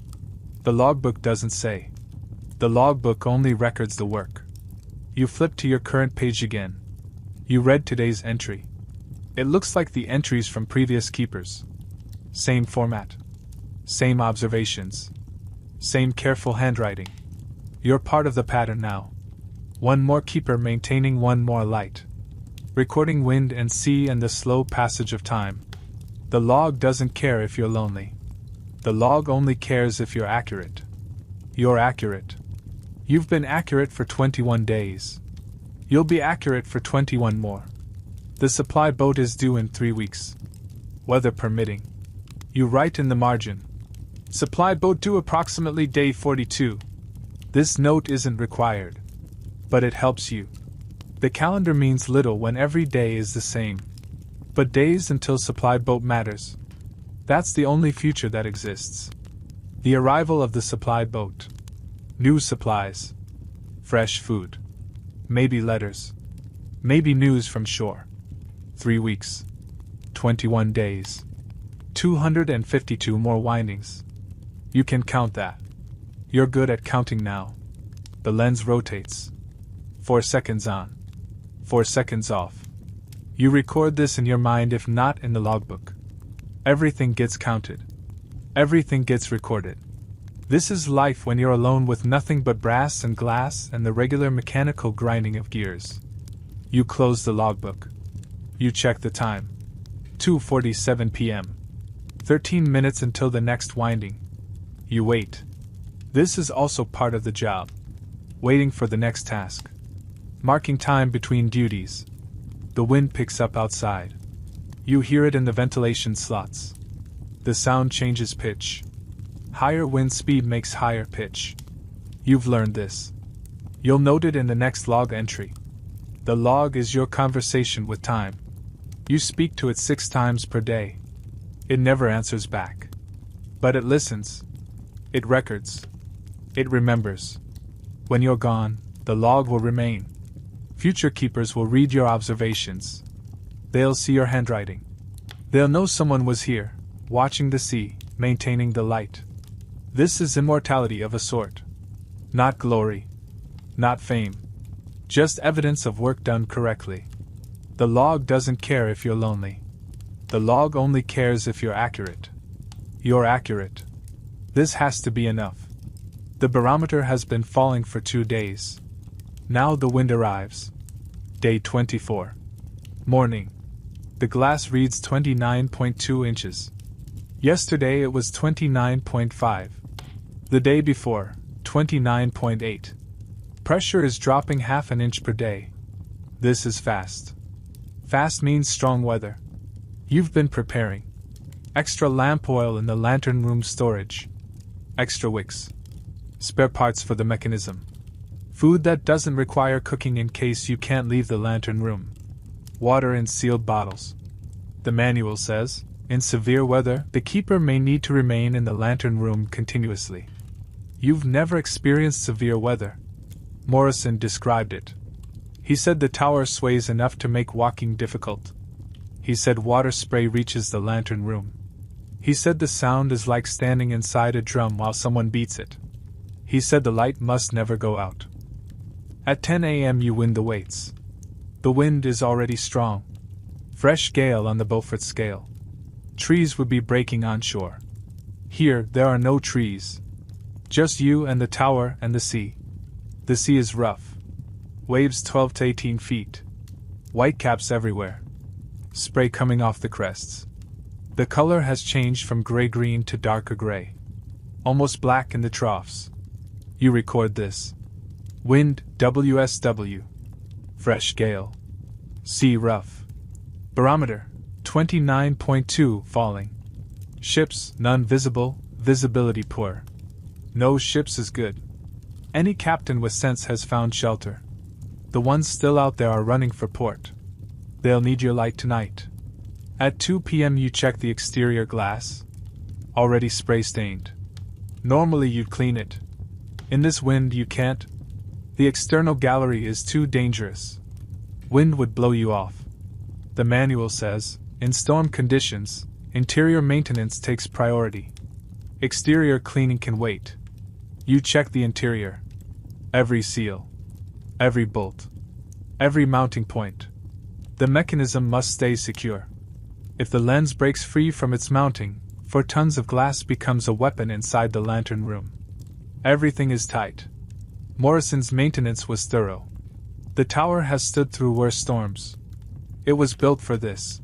The logbook doesn't say. The logbook only records the work. You flip to your current page again. You read today's entry. It looks like the entries from previous keepers. Same format. Same observations. Same careful handwriting. You're part of the pattern now. One more keeper maintaining one more light. Recording wind and sea and the slow passage of time. The log doesn't care if you're lonely. The log only cares if you're accurate. You're accurate. You've been accurate for 21 days. You'll be accurate for 21 more. The supply boat is due in 3 weeks. Weather permitting. You write in the margin. Supply boat due approximately day 42. This note isn't required. But it helps you. The calendar means little when every day is the same. But days until supply boat matters. That's the only future that exists. The arrival of the supply boat. New supplies. Fresh food. Maybe letters. Maybe news from shore. 3 weeks. 21 days. 252 more windings. You can count that. You're good at counting now. The lens rotates. 4 seconds on. 4 seconds off. You record this in your mind, if not in the logbook. Everything gets counted. Everything gets recorded. This is life when you're alone with nothing but brass and glass and the regular mechanical grinding of gears. You close the logbook. You check the time. 2:47 p.m. 13 minutes until the next winding. You wait. This is also part of the job. Waiting for the next task. Marking time between duties. The wind picks up outside. You hear it in the ventilation slots. The sound changes pitch. Higher wind speed makes higher pitch. You've learned this. You'll note it in the next log entry. The log is your conversation with time. You speak to it 6 times per day. It never answers back. But it listens. It records. It remembers. When you're gone, the log will remain. Future keepers will read your observations. They'll see your handwriting. They'll know someone was here, watching the sea, maintaining the light. This is immortality of a sort. Not glory. Not fame. Just evidence of work done correctly. The log doesn't care if you're lonely. The log only cares if you're accurate. You're accurate. This has to be enough. The barometer has been falling for 2 days. Now the wind arrives. Day 24. Morning. The glass reads 29.2 inches. Yesterday it was 29.5. The day before, 29.8. Pressure is dropping half an inch per day. This is fast. Fast means strong weather. You've been preparing. Extra lamp oil in the lantern room storage. Extra wicks. Spare parts for the mechanism. Food that doesn't require cooking in case you can't leave the lantern room. Water in sealed bottles. The manual says, in severe weather, the keeper may need to remain in the lantern room continuously. You've never experienced severe weather. Morrison described it. He said the tower sways enough to make walking difficult. He said water spray reaches the lantern room. He said the sound is like standing inside a drum while someone beats it. He said the light must never go out. At 10 a.m. you wind the weights. The wind is already strong. Fresh gale on the Beaufort scale. Trees would be breaking on shore. Here there are no trees. Just you and the tower and the sea. The sea is rough. Waves 12 to 18 feet. Whitecaps everywhere. Spray coming off the crests. The color has changed from gray-green to darker gray. Almost black in the troughs. You record this. Wind, WSW. Fresh gale. Sea rough. Barometer, 29.2 falling. Ships, none visible, visibility poor. No ships is good. Any captain with sense has found shelter. The ones still out there are running for port. They'll need your light tonight. At 2 p.m. you check the exterior glass. Already spray stained. Normally you'd clean it. In this wind you can't. The external gallery is too dangerous. Wind would blow you off. The manual says, in storm conditions, interior maintenance takes priority. Exterior cleaning can wait. You check the interior. Every seal. Every bolt. Every mounting point. The mechanism must stay secure. If the lens breaks free from its mounting, 4 tons of glass becomes a weapon inside the lantern room. Everything is tight. Morrison's maintenance was thorough. The tower has stood through worse storms. It was built for this.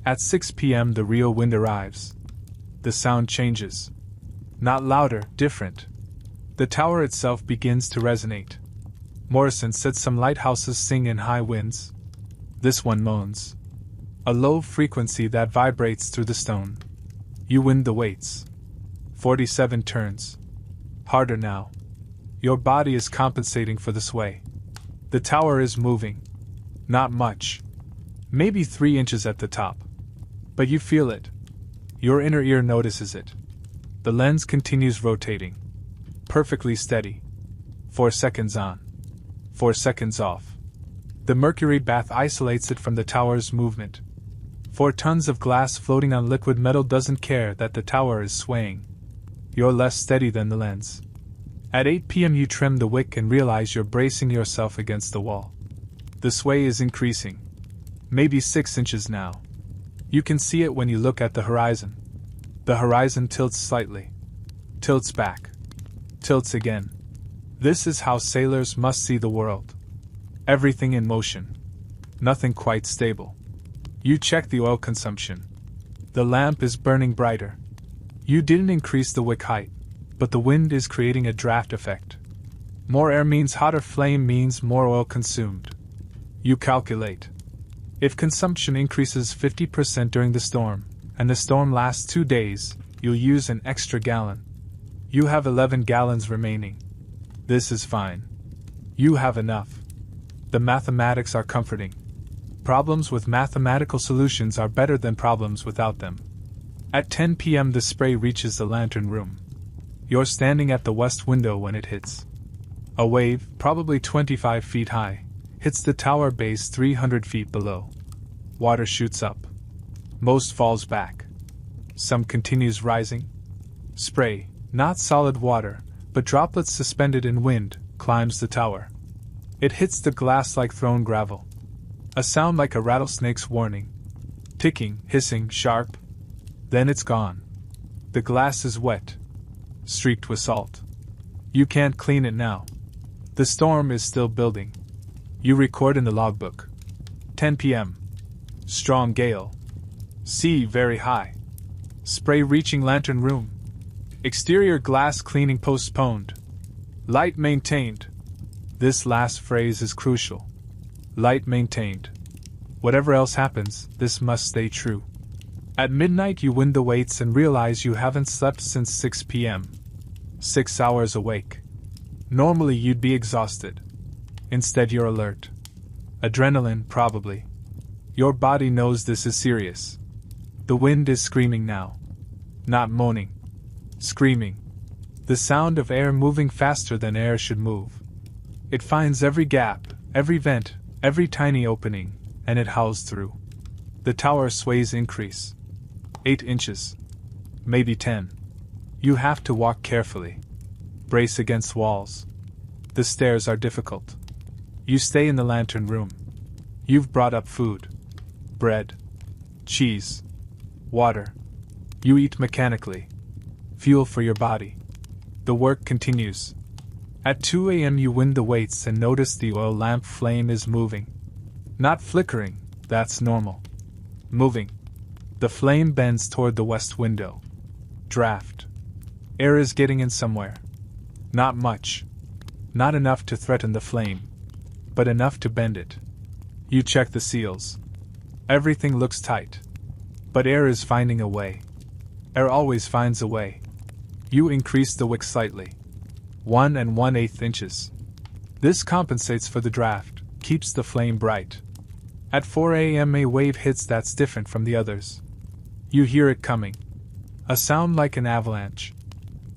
At 6 p.m., the real wind arrives. The sound changes. Not louder, different. The tower itself begins to resonate. Morrison said some lighthouses sing in high winds. This one moans. A low frequency that vibrates through the stone. You wind the weights. 47 turns. Harder now. Your body is compensating for the sway. The tower is moving. Not much. Maybe 3 inches at the top. But you feel it. Your inner ear notices it. The lens continues rotating. Perfectly steady. 4 seconds on. 4 seconds off. The mercury bath isolates it from the tower's movement. 4 tons of glass floating on liquid metal doesn't care that the tower is swaying. You're less steady than the lens. At 8 p.m. you trim the wick and realize you're bracing yourself against the wall. The sway is increasing. Maybe 6 inches now. You can see it when you look at the horizon. The horizon tilts slightly. Tilts back. Tilts again. This is how sailors must see the world. Everything in motion. Nothing quite stable. You check the oil consumption. The lamp is burning brighter. You didn't increase the wick height, but the wind is creating a draft effect. More air means hotter flame means more oil consumed. You calculate. If consumption increases 50% during the storm, and the storm lasts 2 days, you'll use an extra gallon. You have 11 gallons remaining. This is fine. You have enough. The mathematics are comforting. Problems with mathematical solutions are better than problems without them. At 10 p.m. the spray reaches the lantern room. You're standing at the west window when it hits. A wave, probably 25 feet high, hits the tower base 300 feet below. Water shoots up. Most falls back. Some continues rising. Spray, not solid water, but droplets suspended in wind, climbs the tower. It hits the glass like thrown gravel. A sound like a rattlesnake's warning. Ticking, hissing, sharp. Then it's gone. The glass is wet. Streaked with salt. You can't clean it now. The storm is still building. You record in the logbook. 10 p.m. Strong gale. Sea very high. Spray reaching lantern room. Exterior glass cleaning postponed. Light maintained. This last phrase is crucial. Light maintained. Whatever else happens, this must stay true. At midnight you wind the weights and realize you haven't slept since 6 p.m. 6 hours awake. Normally you'd be exhausted. Instead you're alert. Adrenaline, probably. Your body knows this is serious. The wind is screaming now. Not moaning. Screaming. The sound of air moving faster than air should move. It finds every gap, every vent, every tiny opening, and it howls through. The tower sways increase. 8 inches. Maybe 10. You have to walk carefully. Brace against walls. The stairs are difficult. You stay in the lantern room. You've brought up food. Bread. Cheese. Water. You eat mechanically. Fuel for your body. The work continues. At 2 a.m. you wind the weights and notice the oil lamp flame is moving. Not flickering, that's normal. Moving. The flame bends toward the west window. Draft. Air is getting in somewhere. Not much. Not enough to threaten the flame. But enough to bend it. You check the seals. Everything looks tight. But air is finding a way. Air always finds a way. You increase the wick slightly. 1 1/8 inches. This compensates for the draft, keeps the flame bright. At 4 a.m. a wave hits that's different from the others. You hear it coming. A sound like an avalanche.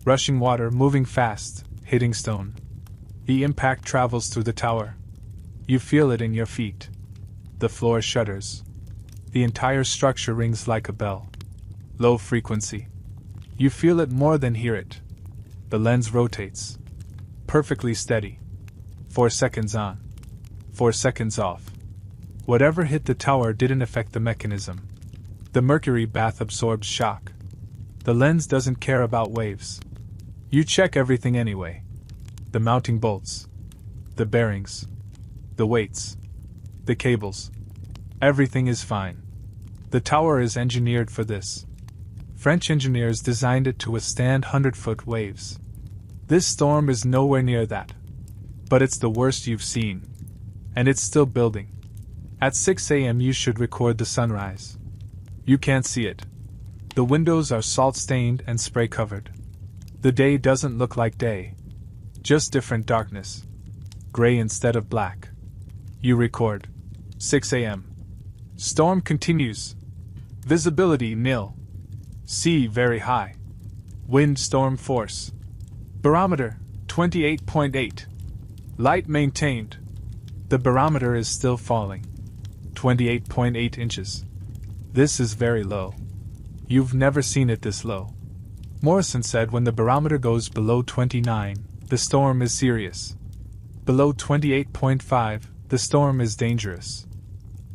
Rushing water moving fast, hitting stone. The impact travels through the tower. You feel it in your feet. The floor shudders. The entire structure rings like a bell. Low frequency. You feel it more than hear it. The lens rotates. Perfectly steady. 4 seconds on. 4 seconds off. Whatever hit the tower didn't affect the mechanism. The mercury bath absorbs shock. The lens doesn't care about waves. You check everything anyway. The mounting bolts. The bearings. The weights. The cables. Everything is fine. The tower is engineered for this. French engineers designed it to withstand 100-foot waves. This storm is nowhere near that. But it's the worst you've seen. And it's still building. At 6 a.m. you should record the sunrise. You can't see it. The windows are salt-stained and spray-covered. The day doesn't look like day. Just different darkness. Gray instead of black. You record. 6 a.m. Storm continues. Visibility nil. Sea very high. Wind storm force. Barometer 28.8. Light maintained. The barometer is still falling. 28.8 inches. This is very low. You've never seen it this low. Morrison said when the barometer goes below 29, the storm is serious. Below 28.5, the storm is dangerous.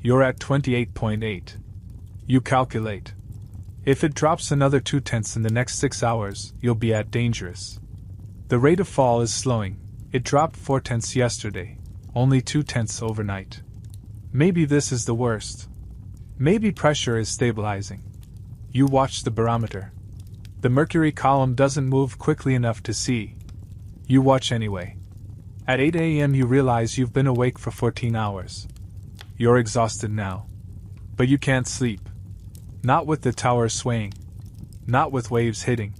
You're at 28.8. You calculate. If it drops another 0.2 in the next 6 hours, you'll be at dangerous. The rate of fall is slowing. It dropped 0.4 yesterday, only 0.2 overnight. Maybe this is the worst. Maybe pressure is stabilizing. You watch the barometer. The mercury column doesn't move quickly enough to see. You watch anyway. At 8 a.m. you realize you've been awake for 14 hours. You're exhausted now. But you can't sleep. Not with the tower swaying. Not with waves hitting.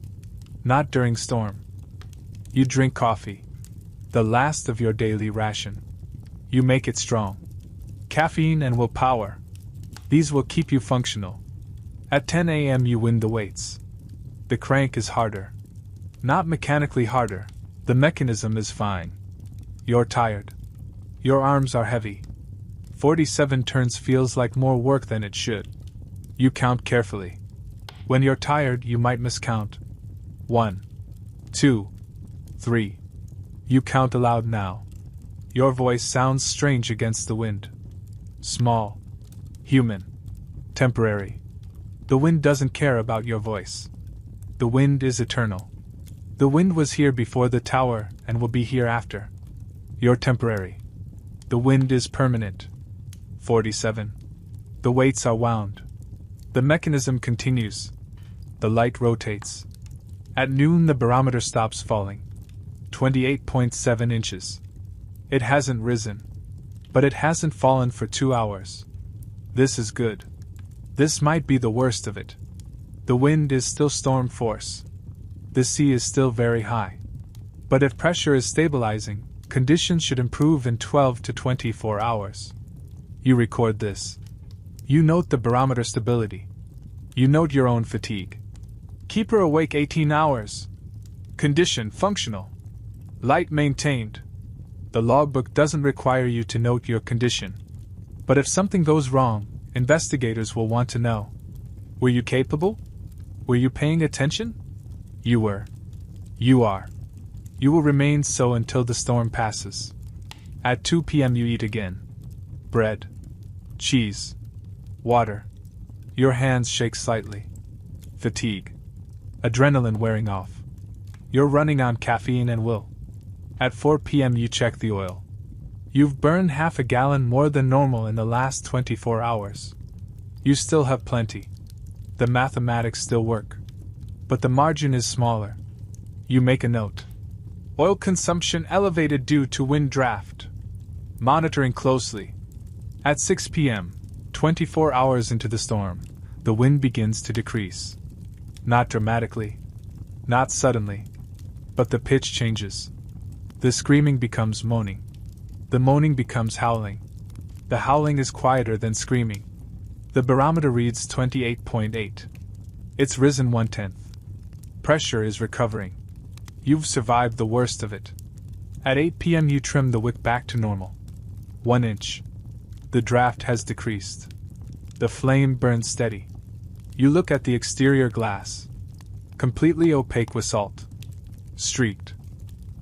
Not during storm. You drink coffee. The last of your daily ration. You make it strong. Caffeine and willpower. These will keep you functional. At 10 a.m. you win the weights. The crank is harder. Not mechanically harder. The mechanism is fine. You're tired. Your arms are heavy. 47 turns feels like more work than it should. You count carefully. When you're tired, you might miscount. 1, 2, 3. You count aloud now. Your voice sounds strange against the wind. Small. Human. Temporary. The wind doesn't care about your voice. The wind is eternal. The wind was here before the tower and will be here after. You're temporary. The wind is permanent. 47. The weights are wound. The mechanism continues. The light rotates. At noon the barometer stops falling. 28.7 inches. It hasn't risen. But it hasn't fallen for 2 hours. This is good. This might be the worst of it. The wind is still storm force. The sea is still very high. But if pressure is stabilizing, conditions should improve in 12 to 24 hours. You record this. You note the barometer stability. You note your own fatigue. Keep her awake 18 hours. Condition functional. Light maintained. The logbook doesn't require you to note your condition. But if something goes wrong, investigators will want to know. Were you capable? Were you paying attention? You were. You are. You will remain so until the storm passes. At 2 p.m. you eat again. Bread. Cheese. Water. Your hands shake slightly. Fatigue. Adrenaline wearing off. You're running on caffeine and will. At 4 p.m. you check the oil. You've burned half a gallon more than normal in the last 24 hours. You still have plenty. The mathematics still work. But the margin is smaller. You make a note. Oil consumption elevated due to wind draft. Monitoring closely. At 6 p.m., 24 hours into the storm, the wind begins to decrease. Not dramatically. Not suddenly. But the pitch changes. The screaming becomes moaning. The moaning becomes howling. The howling is quieter than screaming. The barometer reads 28.8. It's risen 1/10. Pressure is recovering. You've survived the worst of it. At 8 p.m. you trim the wick back to normal. 1 inch. The draft has decreased. The flame burns steady. You look at the exterior glass. Completely opaque with salt. Streaked.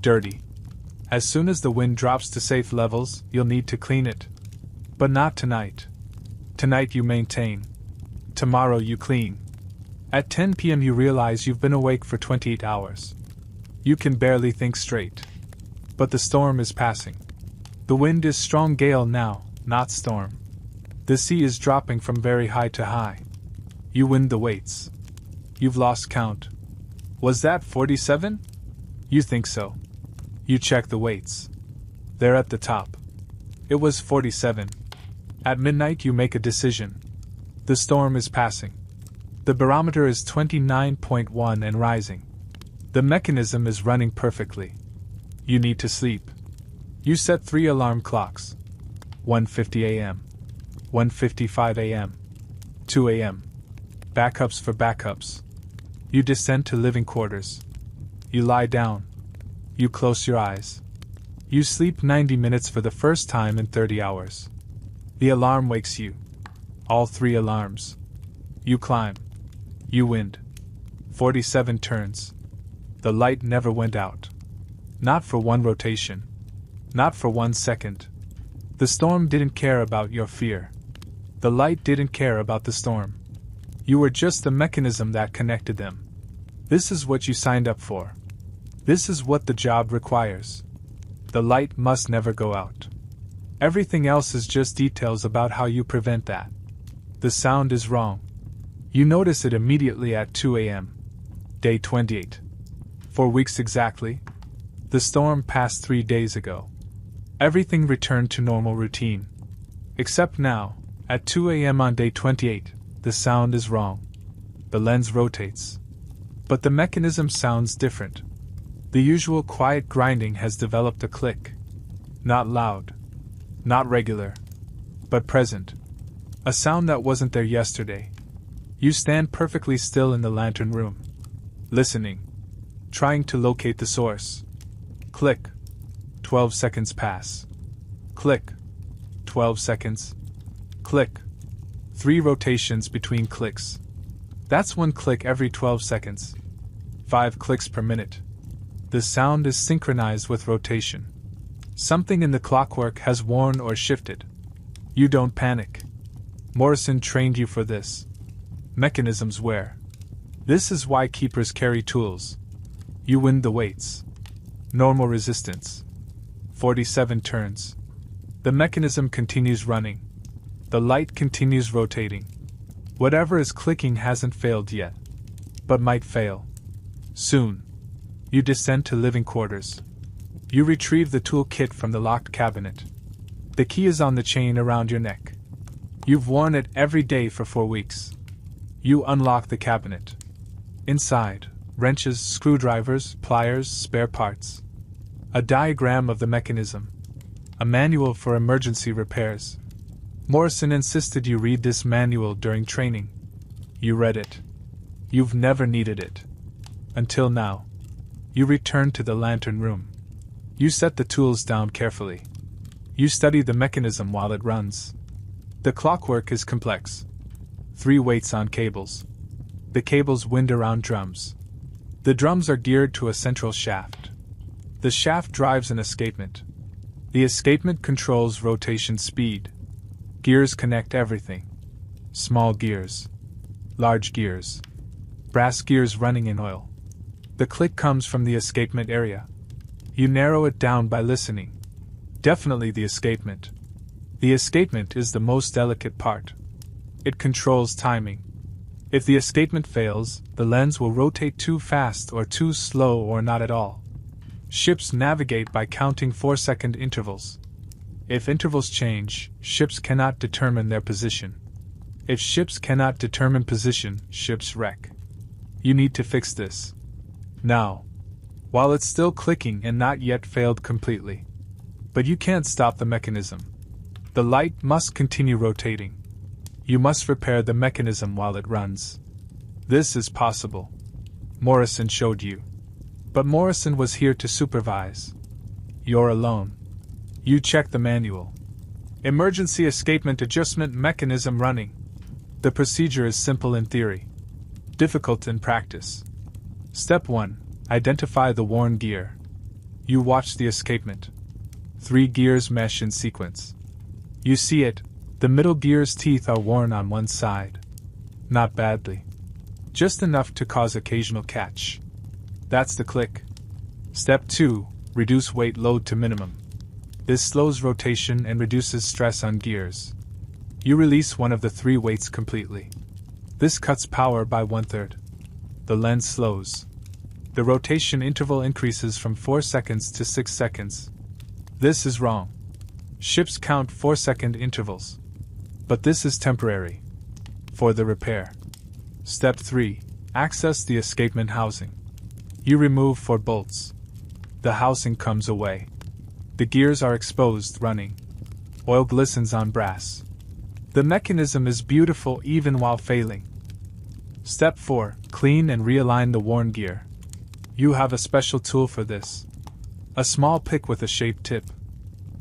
Dirty. As soon as the wind drops to safe levels, you'll need to clean it. But not tonight. Tonight you maintain. Tomorrow you clean. At 10 p.m. you realize you've been awake for 28 hours. You can barely think straight. But the storm is passing. The wind is strong gale now, not storm. The sea is dropping from very high to high. You wind the weights. You've lost count. Was that 47? You think so. You check the weights. They're at the top. It was 47. At midnight you make a decision. The storm is passing. The barometer is 29.1 and rising. The mechanism is running perfectly. You need to sleep. You set 3 alarm clocks. 1:50 a.m. 1:55 a.m. 2 a.m. Backups for backups. You descend to living quarters. You lie down. You close your eyes. You sleep 90 minutes for the first time in 30 hours. The alarm wakes you. All 3 alarms. You climb. You wind. 47 turns. The light never went out. Not for 1 rotation. Not for 1 second. The storm didn't care about your fear. The light didn't care about the storm. You were just the mechanism that connected them. This is what you signed up for. This is what the job requires. The light must never go out. Everything else is just details about how you prevent that. The sound is wrong. You notice it immediately at 2 a.m. Day 28. 4 weeks exactly. The storm passed 3 days ago. Everything returned to normal routine. Except now, at 2 a.m. on day 28, the sound is wrong. The lens rotates. But the mechanism sounds different. The usual quiet grinding has developed a click. Not loud. Not regular. But present. A sound that wasn't there yesterday. You stand perfectly still in the lantern room. Listening. Trying to locate the source. Click. 12 seconds pass. Click. 12 seconds. Click. 3 rotations between clicks. That's 1 click every 12 seconds. 5 clicks per minute. The sound is synchronized with rotation. Something in the clockwork has worn or shifted. You don't panic. Morrison trained you for this. Mechanisms wear. This is why keepers carry tools. You wind the weights. Normal resistance. 47 turns. The mechanism continues running. The light continues rotating. Whatever is clicking hasn't failed yet. But might fail. Soon. You descend to living quarters. You retrieve the tool kit from the locked cabinet. The key is on the chain around your neck. You've worn it every day for 4 weeks. You unlock the cabinet. Inside, wrenches, screwdrivers, pliers, spare parts. A diagram of the mechanism. A manual for emergency repairs. Morrison insisted you read this manual during training. You read it. You've never needed it. Until now. You return to the lantern room. You set the tools down carefully. You study the mechanism while it runs. The clockwork is complex. 3 weights on cables. The cables wind around drums. The drums are geared to a central shaft. The shaft drives an escapement. The escapement controls rotation speed. Gears connect everything. Small gears. Large gears. Brass gears running in oil. The click comes from the escapement area. You narrow it down by listening. Definitely the escapement. The escapement is the most delicate part. It controls timing. If the escapement fails, the lens will rotate too fast or too slow or not at all. Ships navigate by counting 4-second intervals. If intervals change, ships cannot determine their position. If ships cannot determine position, ships wreck. You need to fix this. Now. While it's still clicking and not yet failed completely. But you can't stop the mechanism. The light must continue rotating. You must repair the mechanism while it runs. This is possible. Morrison showed you. But Morrison was here to supervise. You're alone. You check the manual. Emergency escapement adjustment mechanism running. The procedure is simple in theory. Difficult in practice. Step 1. Identify the worn gear. You watch the escapement. 3 gears mesh in sequence. You see it. The middle gear's teeth are worn on one side. Not badly. Just enough to cause occasional catch. That's the click. Step 2. Reduce weight load to minimum. This slows rotation and reduces stress on gears. You release one of the 3 weights completely. This cuts power by 1/3. The lens slows. The rotation interval increases from 4 seconds to 6 seconds. This is wrong. Ships count 4-second intervals. But this is temporary. For the repair. Step 3. Access the escapement housing. You remove 4 bolts. The housing comes away. The gears are exposed, running. Oil glistens on brass. The mechanism is beautiful even while failing. Step 4. Clean and realign the worn gear. You have a special tool for this. A small pick with a shaped tip.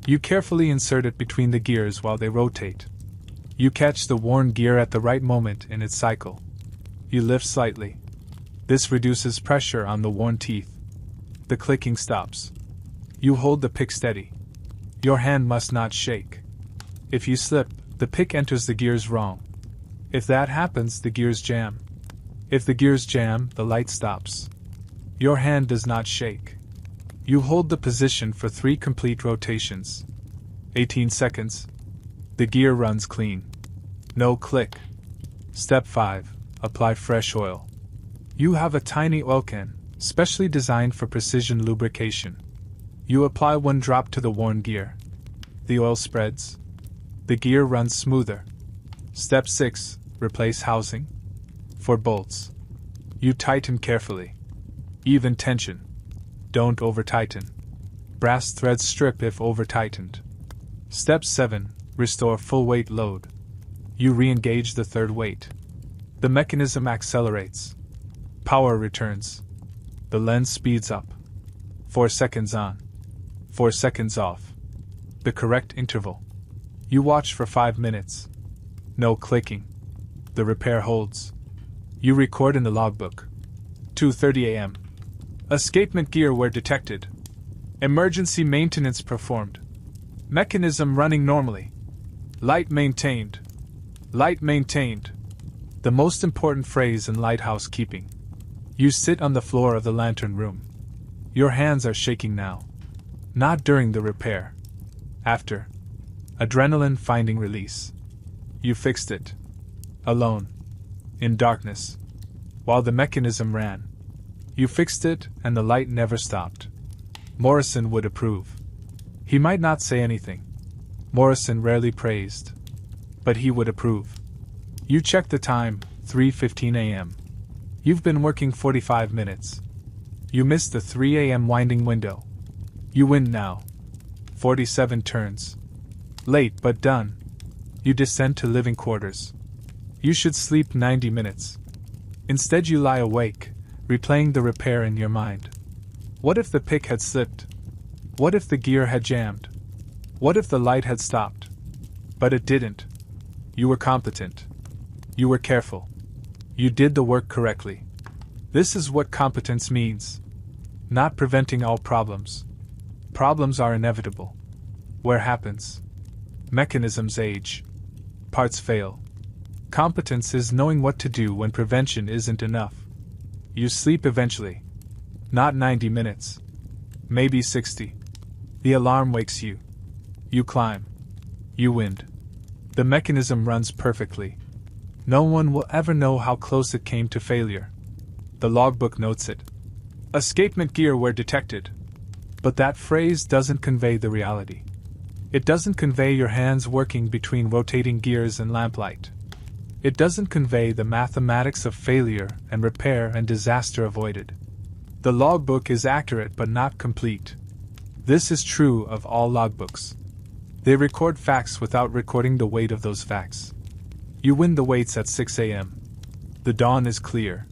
You carefully insert it between the gears while they rotate. You catch the worn gear at the right moment in its cycle. You lift slightly. This reduces pressure on the worn teeth. The clicking stops. You hold the pick steady. Your hand must not shake. If you slip, the pick enters the gears wrong. If that happens, the gears jam. If the gears jam, the light stops. Your hand does not shake. You hold the position for 3 complete rotations. 18 seconds. The gear runs clean. No click. Step 5. Apply fresh oil. You have a tiny oil can, specially designed for precision lubrication. You apply 1 drop to the worn gear. The oil spreads. The gear runs smoother. Step 6. Replace housing. For bolts. You tighten carefully. Even tension. Don't over-tighten. Brass threads strip if over-tightened. Step 7. Restore full weight load. You re-engage the 3rd weight. The mechanism accelerates. Power returns. The lens speeds up. 4 seconds on. 4 seconds off. The correct interval. You watch for 5 minutes. No clicking. The repair holds. You record in the logbook. 2:30 a.m. Escapement gear were detected. Emergency maintenance performed. Mechanism running normally. Light maintained. Light maintained. The most important phrase in lighthouse keeping. You sit on the floor of the lantern room. Your hands are shaking now. Not during the repair. After. Adrenaline finding release. You fixed it. Alone. In darkness. While the mechanism ran. You fixed it, and the light never stopped. Morrison would approve. He might not say anything. Morrison rarely praised. But he would approve. You check the time, 3:15 a.m. You've been working 45 minutes. You missed the 3 a.m. winding window. You win now. 47 turns. Late but done. You descend to living quarters. You should sleep 90 minutes. Instead you lie awake, replaying the repair in your mind. What if the pick had slipped? What if the gear had jammed? What if the light had stopped? But it didn't. You were competent. You were careful. You did the work correctly. This is what competence means. Not preventing all problems. Problems are inevitable. Wear happens. Mechanisms age. Parts fail. Competence is knowing what to do when prevention isn't enough. You sleep eventually. Not 90 minutes. Maybe 60. The alarm wakes you. You climb. You wind. The mechanism runs perfectly. No one will ever know how close it came to failure. The logbook notes it. Escapement gear were detected. But that phrase doesn't convey the reality. It doesn't convey your hands working between rotating gears and lamplight. It doesn't convey the mathematics of failure and repair and disaster avoided. The logbook is accurate but not complete. This is true of all logbooks. They record facts without recording the weight of those facts. You win the weights at 6 a.m. The dawn is clear.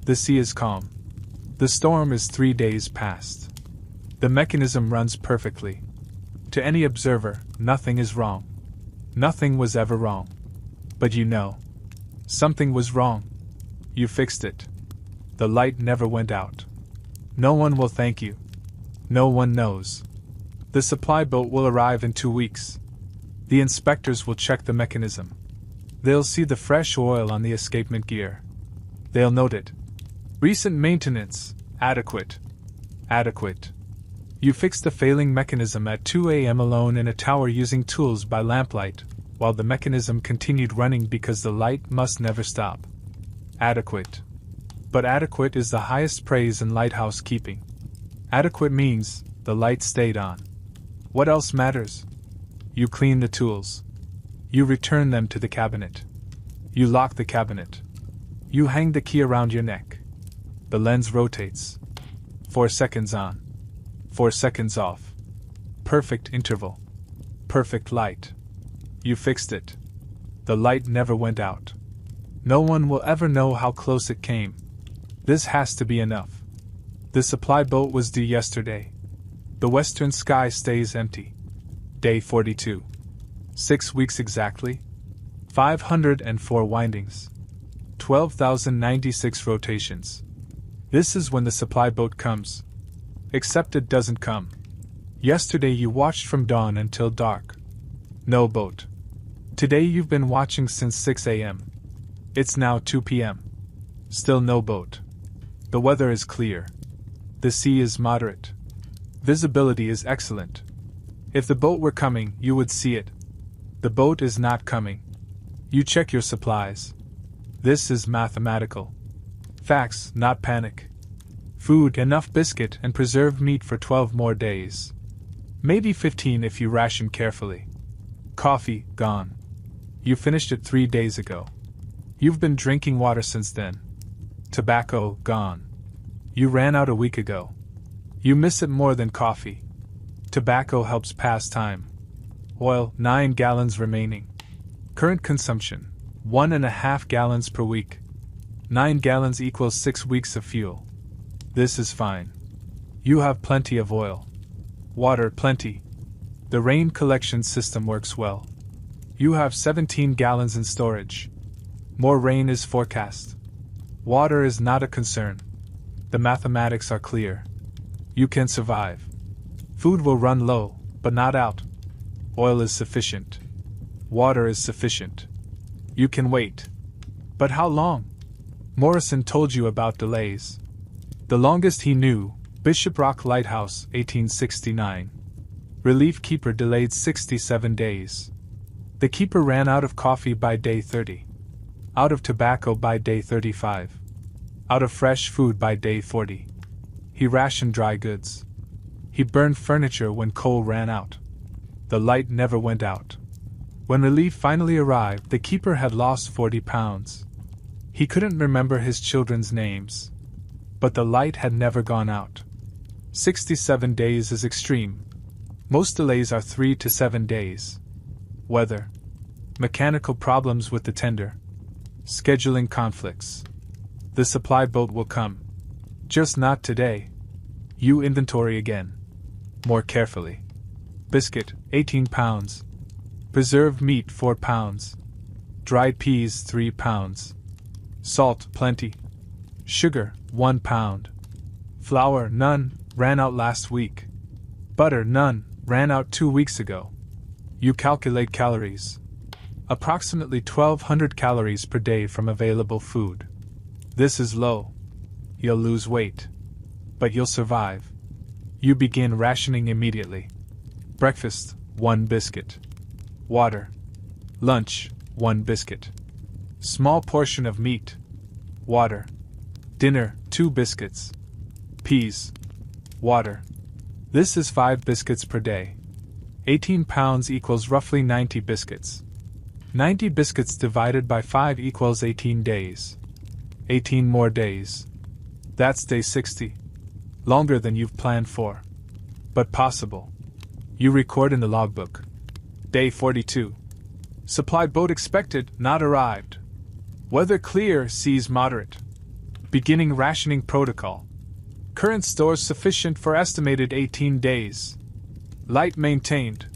The sea is calm. The storm is 3 days past. The mechanism runs perfectly. To any observer, nothing is wrong. Nothing was ever wrong. But you know. Something was wrong. You fixed it. The light never went out. No one will thank you. No one knows. The supply boat will arrive in 2 weeks. The inspectors will check the mechanism. They'll see the fresh oil on the escapement gear. They'll note it. Recent maintenance, adequate. Adequate. You fixed the failing mechanism at 2 a.m. alone in a tower using tools by lamplight, while the mechanism continued running because the light must never stop. Adequate. But adequate is the highest praise in lighthouse keeping. Adequate means the light stayed on. What else matters? You clean the tools. You return them to the cabinet. You lock the cabinet. You hang the key around your neck. The lens rotates. 4 seconds on. 4 seconds off. Perfect interval. Perfect light. You fixed it. The light never went out. No one will ever know how close it came. This has to be enough. The supply boat was due yesterday. The western sky stays empty. Day 42. 6 weeks exactly. 504 windings. 12,096 rotations. This is when the supply boat comes. Except it doesn't come. Yesterday you watched from dawn until dark. No boat. Today you've been watching since 6 a.m. It's now 2 p.m. Still no boat. The weather is clear. The sea is moderate. Visibility is excellent. If the boat were coming, you would see it. The boat is not coming. You check your supplies. This is mathematical. Facts, not panic. Food, enough biscuit and preserved meat for 12 more days. Maybe 15 if you ration carefully. Coffee, gone. You finished it 3 days ago. You've been drinking water since then. Tobacco, gone. You ran out a week ago. You miss it more than coffee. Tobacco helps pass time. Oil, 9 gallons remaining. Current consumption, 1.5 gallons per week. 9 gallons equals 6 weeks of fuel. This is fine. You have plenty of oil. Water, plenty. The rain collection system works well. You have 17 gallons in storage. More rain is forecast. Water is not a concern. The mathematics are clear. You can survive. Food will run low, but not out. Oil is sufficient. Water is sufficient. You can wait. But how long? Morrison told you about delays. The longest he knew, Bishop Rock Lighthouse, 1869. Relief keeper delayed 67 days. The keeper ran out of coffee by day 30. Out of tobacco by day 35. Out of fresh food by day 40. He rationed dry goods. He burned furniture when coal ran out. The light never went out. When relief finally arrived, the keeper had lost 40 pounds. He couldn't remember his children's names. But the light had never gone out. 67 days is extreme. Most delays are 3 to 7 days. Weather. Mechanical problems with the tender. Scheduling conflicts. The supply boat will come. Just not today. You inventory again. More carefully. Biscuit, 18 pounds. Preserved meat, 4 pounds. Dried peas, 3 pounds. Salt, plenty. Sugar, 1 pound. Flour, none, ran out last week. Butter, none, ran out 2 weeks ago. You calculate calories. Approximately 1,200 calories per day from available food. This is low. You'll lose weight. But you'll survive. You begin rationing immediately. Breakfast, 1 biscuit. Water. Lunch, 1 biscuit. Small portion of meat. Water. Dinner, 2 biscuits. Peas. Water. This is 5 biscuits per day. 18 pounds equals roughly 90 biscuits. 90 biscuits divided by 5 equals 18 days. 18 more days. That's day 60. Longer than you've planned for. But possible. You record in the logbook. Day 42. Supply boat expected, not arrived. Weather clear, seas moderate. Beginning rationing protocol. Current stores sufficient for estimated 18 days. Light maintained.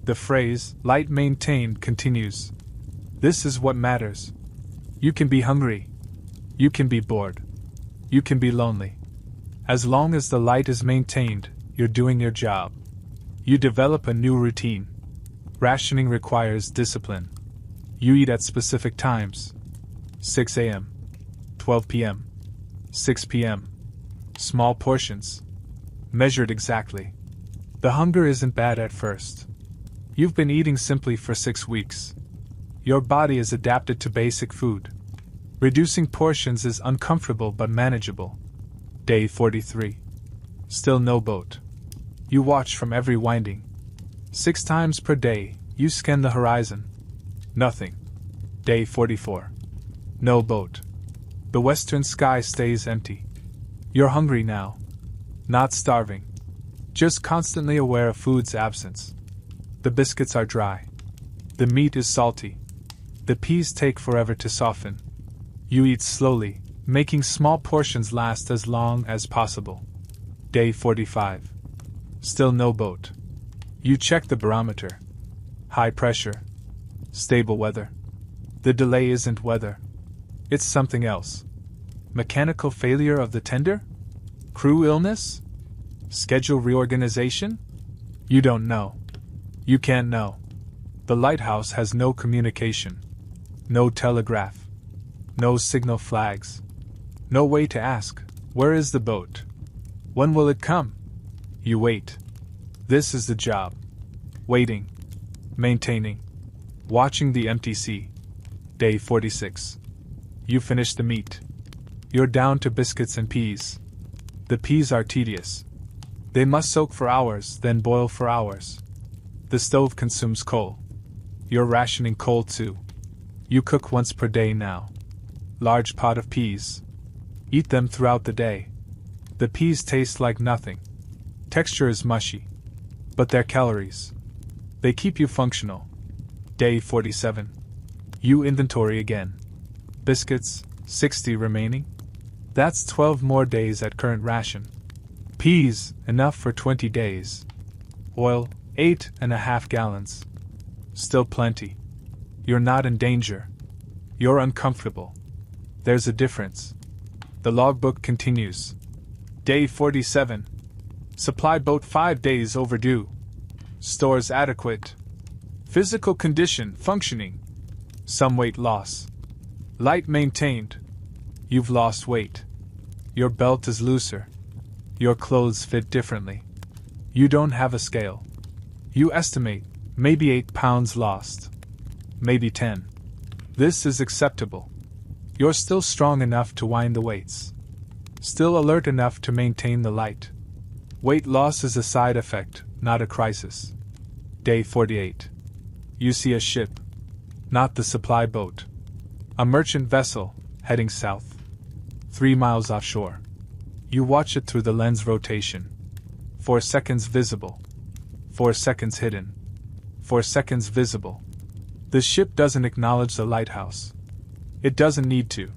The phrase, light maintained, continues. This is what matters. You can be hungry. You can be bored. You can be lonely. As long as the light is maintained, you're doing your job. You develop a new routine. Rationing requires discipline. You eat at specific times. 6 a.m. 12 p.m. 6 p.m. Small portions. Measured exactly. The hunger isn't bad at first. You've been eating simply for 6 weeks. Your body is adapted to basic food. Reducing portions is uncomfortable but manageable. Day 43. Still no boat. You watch from every winding. 6 times per day, you scan the horizon. Nothing. Day 44. No boat. The western sky stays empty. You're hungry now. Not starving. Just constantly aware of food's absence. The biscuits are dry. The meat is salty. The peas take forever to soften. You eat slowly, making small portions last as long as possible. Day 45. Still no boat. You check the barometer. High pressure. Stable weather. The delay isn't weather. It's something else. Mechanical failure of the tender? Crew illness? Schedule reorganization? You don't know. You can't know. The lighthouse has no communication. No telegraph. No signal flags. No way to ask, where is the boat? When will it come? You wait. This is the job. Waiting. Maintaining. Watching the empty sea. Day 46. You finish the meat. You're down to biscuits and peas. The peas are tedious. They must soak for hours, then boil for hours. The stove consumes coal. You're rationing coal too. You cook once per day now. Large pot of peas. Eat them throughout the day. The peas taste like nothing. Texture is mushy. But they're calories. They keep you functional. Day 47. You inventory again. Biscuits, 60 remaining. That's 12 more days at current ration. Peas, enough for 20 days. Oil, 8.5 gallons. Still plenty. You're not in danger. You're uncomfortable. There's a difference. The logbook continues. Day 47. Supply boat 5 days overdue. Stores adequate. Physical condition functioning. Some weight loss. Light maintained. You've lost weight. Your belt is looser. Your clothes fit differently. You don't have a scale. You estimate, maybe 8 pounds lost. Maybe 10. This is acceptable. You're still strong enough to wind the weights. Still alert enough to maintain the light. Weight loss is a side effect, not a crisis. Day 48. You see a ship. Not the supply boat. A merchant vessel, heading south. 3 miles offshore. You watch it through the lens rotation. 4 seconds visible. 4 seconds hidden. 4 seconds visible. The ship doesn't acknowledge the lighthouse. It doesn't need to.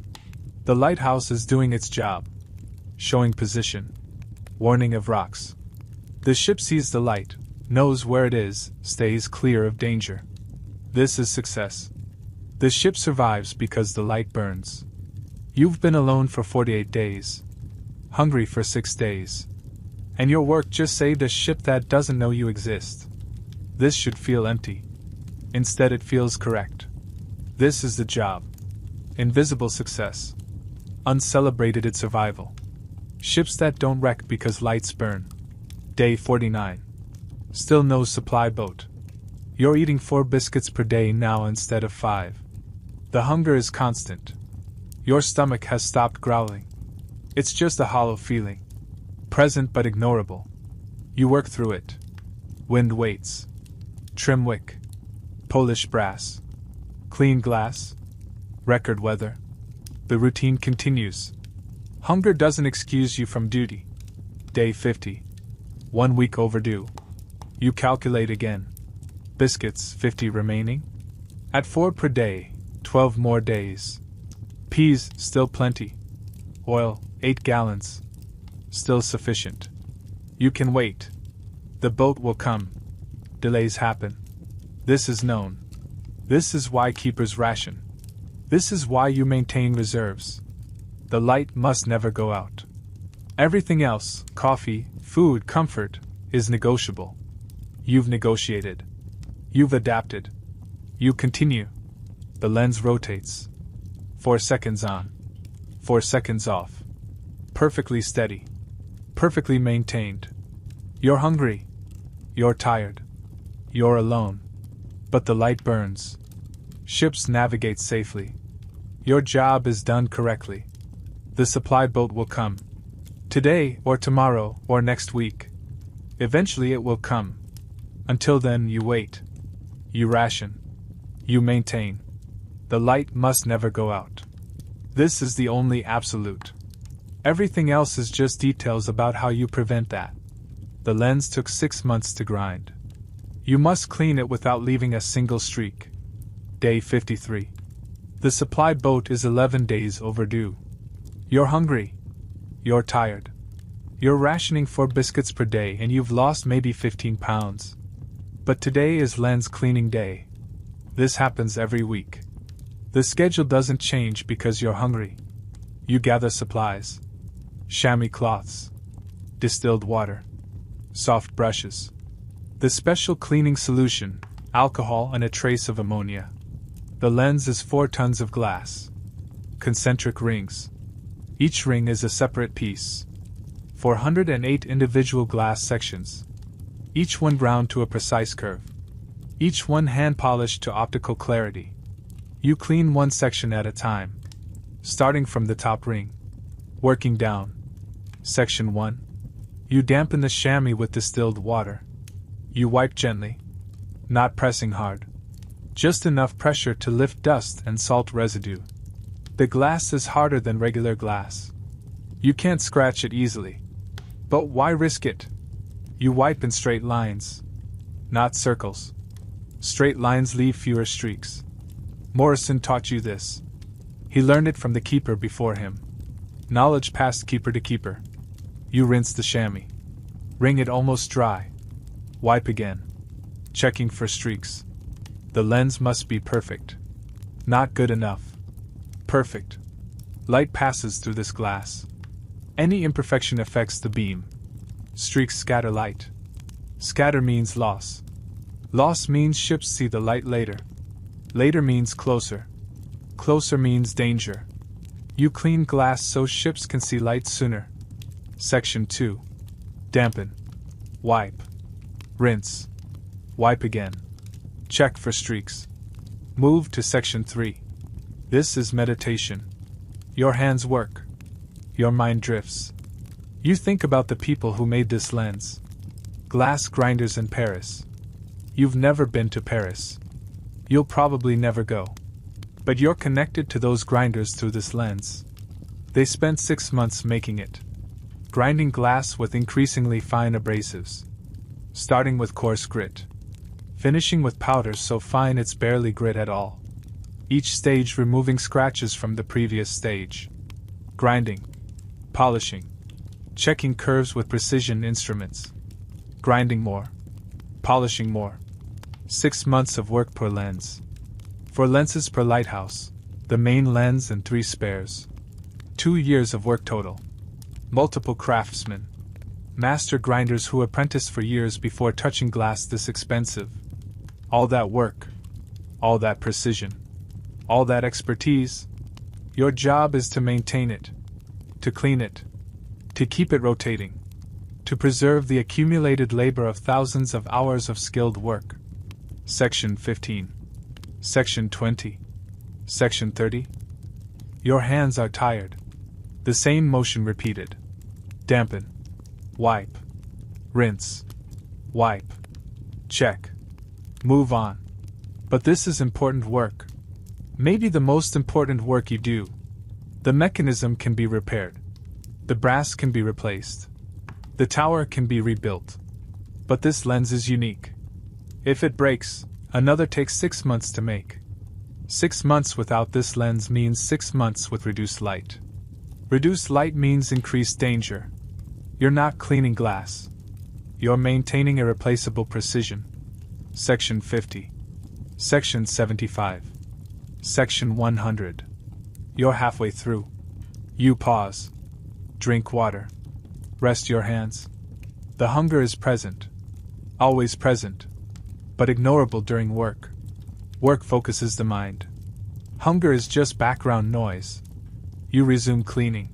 The lighthouse is doing its job. Showing position. Warning of rocks. The ship sees the light, knows where it is, stays clear of danger. This is success. The ship survives because the light burns. You've been alone for 48 days. Hungry for 6 days. And your work just saved a ship that doesn't know you exist. This should feel empty. Instead, it feels correct. This is the job. Invisible success. Uncelebrated survival. Ships that don't wreck because lights burn. Day 49. Still no supply boat. You're eating 4 biscuits per day now instead of 5. The hunger is constant. Your stomach has stopped growling. It's just a hollow feeling. Present but ignorable. You work through it. Wind waits. Trim wick. Polish brass. Clean glass. Record weather. The routine continues. Hunger doesn't excuse you from duty. Day 50. 1 week overdue. You calculate again. Biscuits, 50 remaining. At 4 per day, 12 more days. Peas, still plenty. Oil, 8 gallons. Still sufficient. You can wait. The boat will come. Delays happen. This is known. This is why keepers ration. This is why you maintain reserves. The light must never go out. Everything else, coffee, food, comfort, is negotiable. You've negotiated. You've adapted. You continue. The lens rotates. 4 seconds on. 4 seconds off. Perfectly steady. Perfectly maintained. You're hungry. You're tired. You're alone. But the light burns. Ships navigate safely. Your job is done correctly. The supply boat will come. Today, or tomorrow, or next week. Eventually it will come. Until then, you wait. You ration. You maintain. The light must never go out. This is the only absolute. Everything else is just details about how you prevent that. The lens took 6 months to grind. You must clean it without leaving a single streak. Day 53. The supply boat is 11 days overdue. You're hungry. You're tired. You're rationing 4 biscuits per day and you've lost maybe 15 pounds. But today is lens cleaning day. This happens every week. The schedule doesn't change because you're hungry. You gather supplies. Chamois cloths. Distilled water. Soft brushes. The special cleaning solution, alcohol and a trace of ammonia. The lens is 4 tons of glass. Concentric rings. Each ring is a separate piece. 408 individual glass sections. Each one ground to a precise curve. Each one hand-polished to optical clarity. You clean one section at a time. Starting from the top ring. Working down. Section 1. You dampen the chamois with distilled water. You wipe gently. Not pressing hard. Just enough pressure to lift dust and salt residue. The glass is harder than regular glass. You can't scratch it easily. But why risk it? You wipe in straight lines. Not circles. Straight lines leave fewer streaks. Morrison taught you this. He learned it from the keeper before him. Knowledge passed keeper to keeper. You rinse the chamois. Wring it almost dry. Wipe again. Checking for streaks. The lens must be perfect. Not good enough. Perfect. Light passes through this glass. Any imperfection affects the beam. Streaks scatter light. Scatter means loss. Loss means ships see the light later. Later means closer. Closer means danger. You clean glass so ships can see light sooner. Section 2. Dampen. Wipe. Rinse. Wipe again. Check for streaks. Move to Section 3. This is meditation. Your hands work. Your mind drifts. You think about the people who made this lens. Glass grinders in Paris. You've never been to Paris. You'll probably never go. But you're connected to those grinders through this lens. They spent 6 months making it. Grinding glass with increasingly fine abrasives. Starting with coarse grit. Finishing with powder so fine it's barely grit at all. Each stage removing scratches from the previous stage. Grinding. Polishing. Checking curves with precision instruments. Grinding more. Polishing more. 6 months of work per lens. 4 lenses per Lighthouse, the main lens and 3 spares. 2 years of work total. Multiple craftsmen. Master grinders who apprenticed for years before touching glass this expensive. All that work. All that precision. All that expertise. Your job is to maintain it. To clean it. To keep it rotating. To preserve the accumulated labor of thousands of hours of skilled work. Section 15. Section 20. Section 30. Your hands are tired. The same motion repeated. Dampen. Wipe. Rinse. Wipe. Check. Move on. But this is important work. Maybe the most important work you do. The mechanism can be repaired. The brass can be replaced. The tower can be rebuilt. But this lens is unique. If it breaks, another takes 6 months to make. 6 months without this lens means 6 months with reduced light. Reduced light means increased danger. You're not cleaning glass. You're maintaining irreplaceable precision. Section 50. Section 75. Section 100. You're halfway through. You pause. Drink water. Rest your hands. The hunger is present. Always present. But ignorable during work. Work focuses the mind. Hunger is just background noise. You resume cleaning.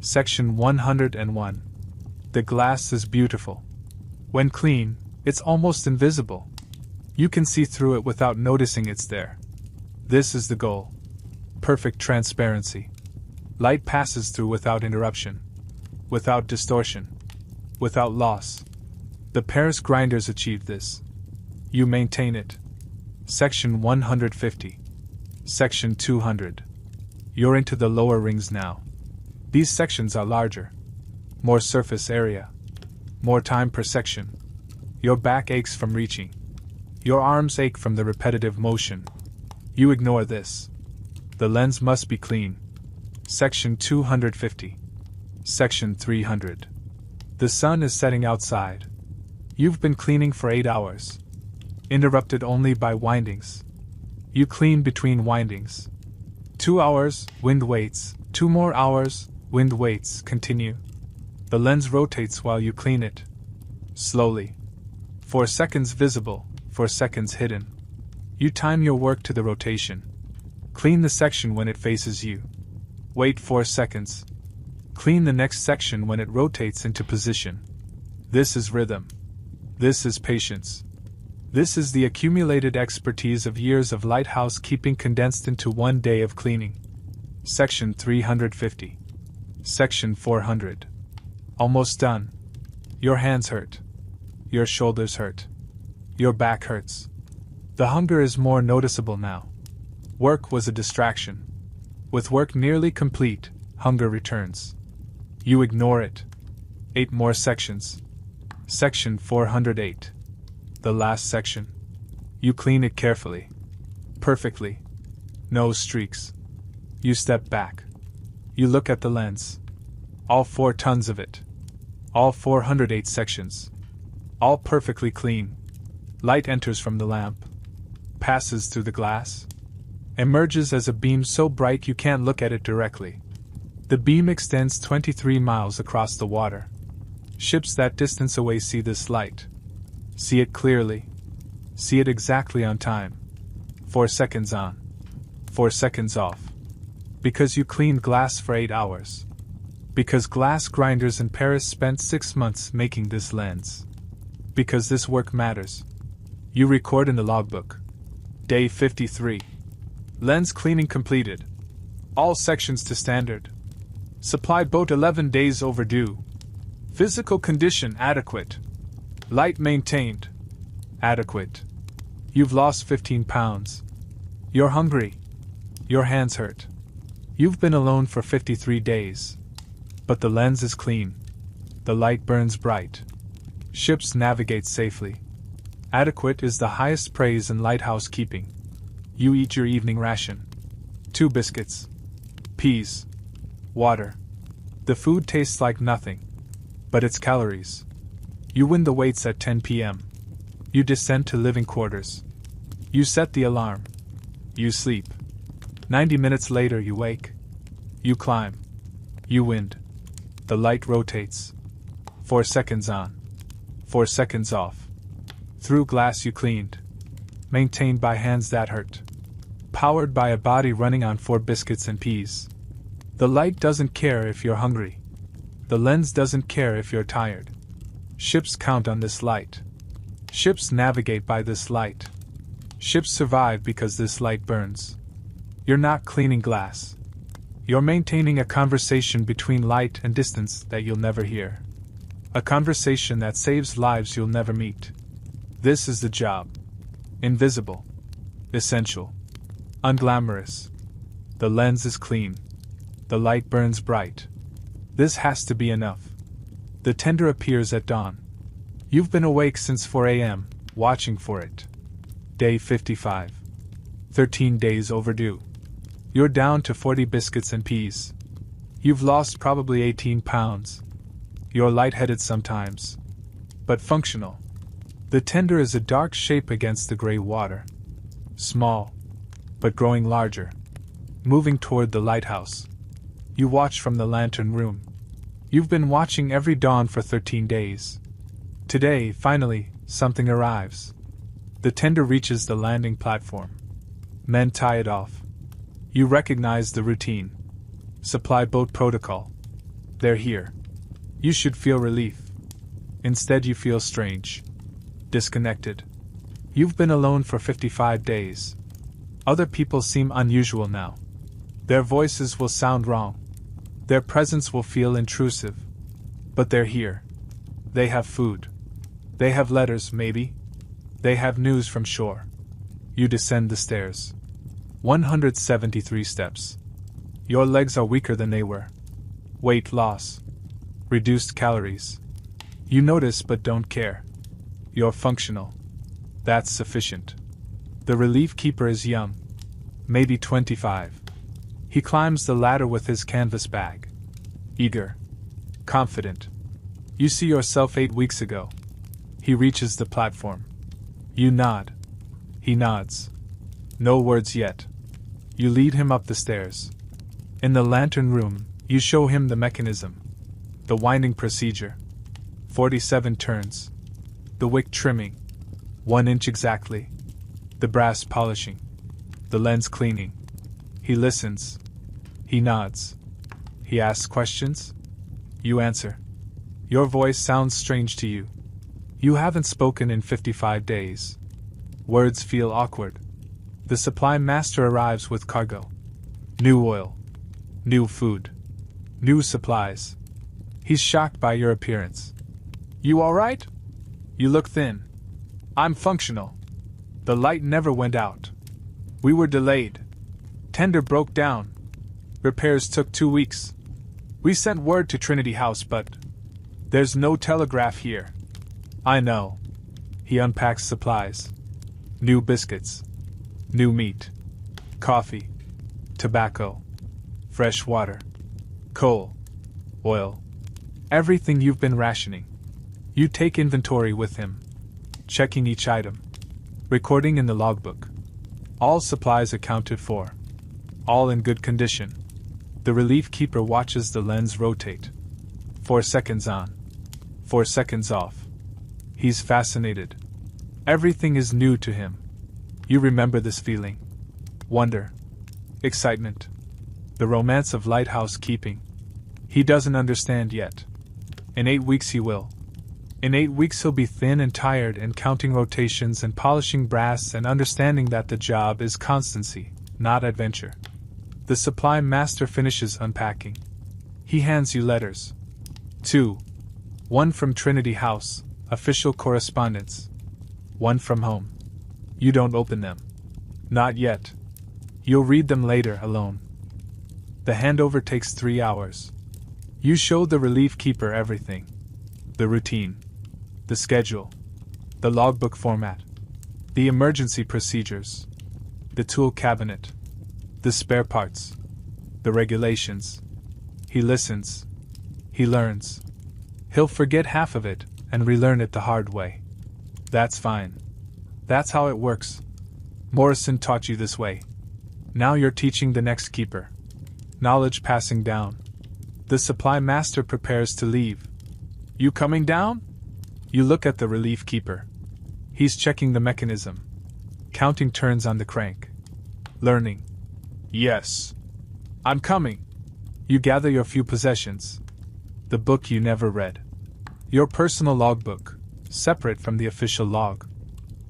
Section 101. The glass is beautiful. When clean, it's almost invisible. You can see through it without noticing it's there. This is the goal. Perfect transparency. Light passes through without interruption, without distortion, without loss. The Paris grinders achieved this. You maintain it. Section 150. Section 200. You're into the lower rings now. These sections are larger. More surface area. More time per section. Your back aches from reaching. Your arms ache from the repetitive motion. You ignore this. The lens must be clean. Section 250. Section 300. The sun is setting outside. You've been cleaning for 8 hours. Interrupted only by windings. You clean between windings. 2 hours, wind waits. 2 more hours, wind waits. Continue. The lens rotates while you clean it. Slowly. 4 seconds visible, 4 seconds hidden. You time your work to the rotation. Clean the section when it faces you. Wait 4 seconds. Clean the next section when it rotates into position. This is rhythm. This is patience. This is the accumulated expertise of years of lighthouse keeping condensed into 1 day of cleaning. Section 350. Section 400. Almost done. Your hands hurt. Your shoulders hurt. Your back hurts. The hunger is more noticeable now. Work was a distraction. With work nearly complete, hunger returns. You ignore it. 8 more sections. Section 408. The last section. You clean it carefully. Perfectly. No streaks. You step back. You look at the lens. All 4 tons of it. All 408 sections. All perfectly clean. Light enters from the lamp. Passes through the glass. Emerges as a beam so bright you can't look at it directly. The beam extends 23 miles across the water. Ships that distance away see this light. See it clearly. See it exactly on time. 4 seconds on. 4 seconds off. Because you cleaned glass for 8 hours. Because glass grinders in Paris spent 6 months making this lens. Because this work matters. You record in the logbook. Day 53. Lens cleaning completed. All sections to standard. Supply boat 11 days overdue. Physical condition adequate. Light maintained. Adequate. You've lost 15 pounds. You're hungry. Your hands hurt. You've been alone for 53 days. But the lens is clean. The light burns bright. Ships navigate safely. Adequate is the highest praise in lighthouse keeping. You eat your evening ration. 2 biscuits. Peas. Water. The food tastes like nothing. But it's calories. You win the weights at 10 p.m. You descend to living quarters. You set the alarm. You sleep. 90 minutes later you wake. You climb. You wind. The light rotates. 4 seconds on. 4 seconds off. Through glass you cleaned. Maintained by hands that hurt. Powered by a body running on 4 biscuits and peas. The light doesn't care if you're hungry. The lens doesn't care if you're tired. Ships count on this light. Ships navigate by this light. Ships survive because this light burns. You're not cleaning glass. You're maintaining a conversation between light and distance that you'll never hear. A conversation that saves lives you'll never meet. This is the job. Invisible. Essential. Unglamorous. The lens is clean. The light burns bright. This has to be enough. The tender appears at dawn. You've been awake since 4 a.m., watching for it. Day 55. 13 days overdue. You're down to 40 biscuits and peas. You've lost probably 18 pounds. You're lightheaded sometimes. But functional. The tender is a dark shape against the gray water. Small. But growing larger. Moving toward the lighthouse. You watch from the lantern room. You've been watching every dawn for 13 days. Today, finally, something arrives. The tender reaches the landing platform. Men tie it off. You recognize the routine. Supply boat protocol. They're here. You should feel relief. Instead you feel strange. Disconnected. You've been alone for 55 days. Other people seem unusual now. Their voices will sound wrong. Their presence will feel intrusive. But they're here. They have food. They have letters, maybe. They have news from shore. You descend the stairs. 173 steps. Your legs are weaker than they were. Weight loss. Reduced calories. You notice but don't care. You're functional. That's sufficient. The relief keeper is young. Maybe 25. He climbs the ladder with his canvas bag. Eager. Confident. You see yourself 8 weeks ago. He reaches the platform. You nod. He nods. No words yet. You lead him up the stairs. In the lantern room, you show him the mechanism. The winding procedure. 47 turns. The wick trimming. 1 inch exactly. The brass polishing. The lens cleaning. He listens. He nods. He asks questions. You answer. Your voice sounds strange to you. You haven't spoken in 55 days. Words feel awkward. The supply master arrives with cargo. New oil. New food. New supplies. He's shocked by your appearance. You all right? You look thin. I'm functional. The light never went out. We were delayed. Tender broke down. Repairs took 2 weeks. We sent word to Trinity House, but there's no telegraph here. I know. He unpacks supplies. New biscuits. New meat. Coffee. Tobacco. Fresh water. Coal. Oil. Everything you've been rationing. You take inventory with him. Checking each item. Recording in the logbook. All supplies accounted for. All in good condition. The relief keeper watches the lens rotate. 4 seconds on. 4 seconds off. He's fascinated. Everything is new to him. You remember this feeling. Wonder. Excitement. The romance of lighthouse keeping. He doesn't understand yet. In 8 weeks he will. In 8 weeks he'll be thin and tired and counting rotations and polishing brass and understanding that the job is constancy, not adventure. The supply master finishes unpacking. He hands you letters. 2. 1 from Trinity House, official correspondence. 1 from home. You don't open them. Not yet. You'll read them later alone. The handover takes 3 hours. You show the relief keeper everything. The routine. The schedule. The logbook format. The emergency procedures. The tool cabinet. The spare parts. The regulations. He listens. He learns. He'll forget half of it and relearn it the hard way. That's fine. That's how it works. Morrison taught you this way. Now you're teaching the next keeper. Knowledge passing down. The supply master prepares to leave. You coming down? You look at the relief keeper. He's checking the mechanism. Counting turns on the crank. Learning. Yes. I'm coming. You gather your few possessions. The book you never read. Your personal logbook, separate from the official log.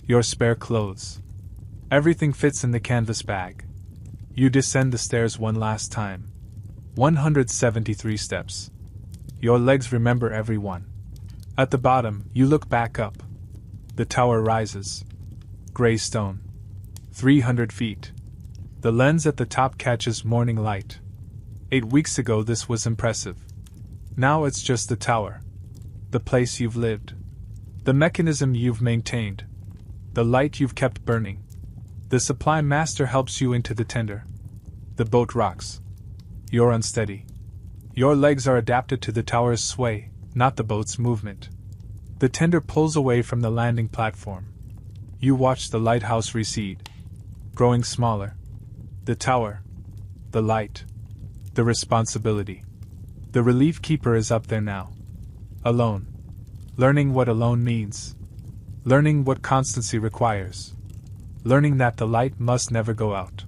Your spare clothes. Everything fits in the canvas bag. You descend the stairs one last time. 173 steps. Your legs remember every one. At the bottom, you look back up. The tower rises. Gray stone. 300 feet. The lens at the top catches morning light. 8 weeks ago this was impressive. Now it's just the tower. The place you've lived. The mechanism you've maintained. The light you've kept burning. The supply master helps you into the tender. The boat rocks. You're unsteady. Your legs are adapted to the tower's sway, not the boat's movement. The tender pulls away from the landing platform. You watch the lighthouse recede. Growing smaller. The tower. The light. The responsibility. The relief keeper is up there now. Alone. Learning what alone means. Learning what constancy requires. Learning that the light must never go out.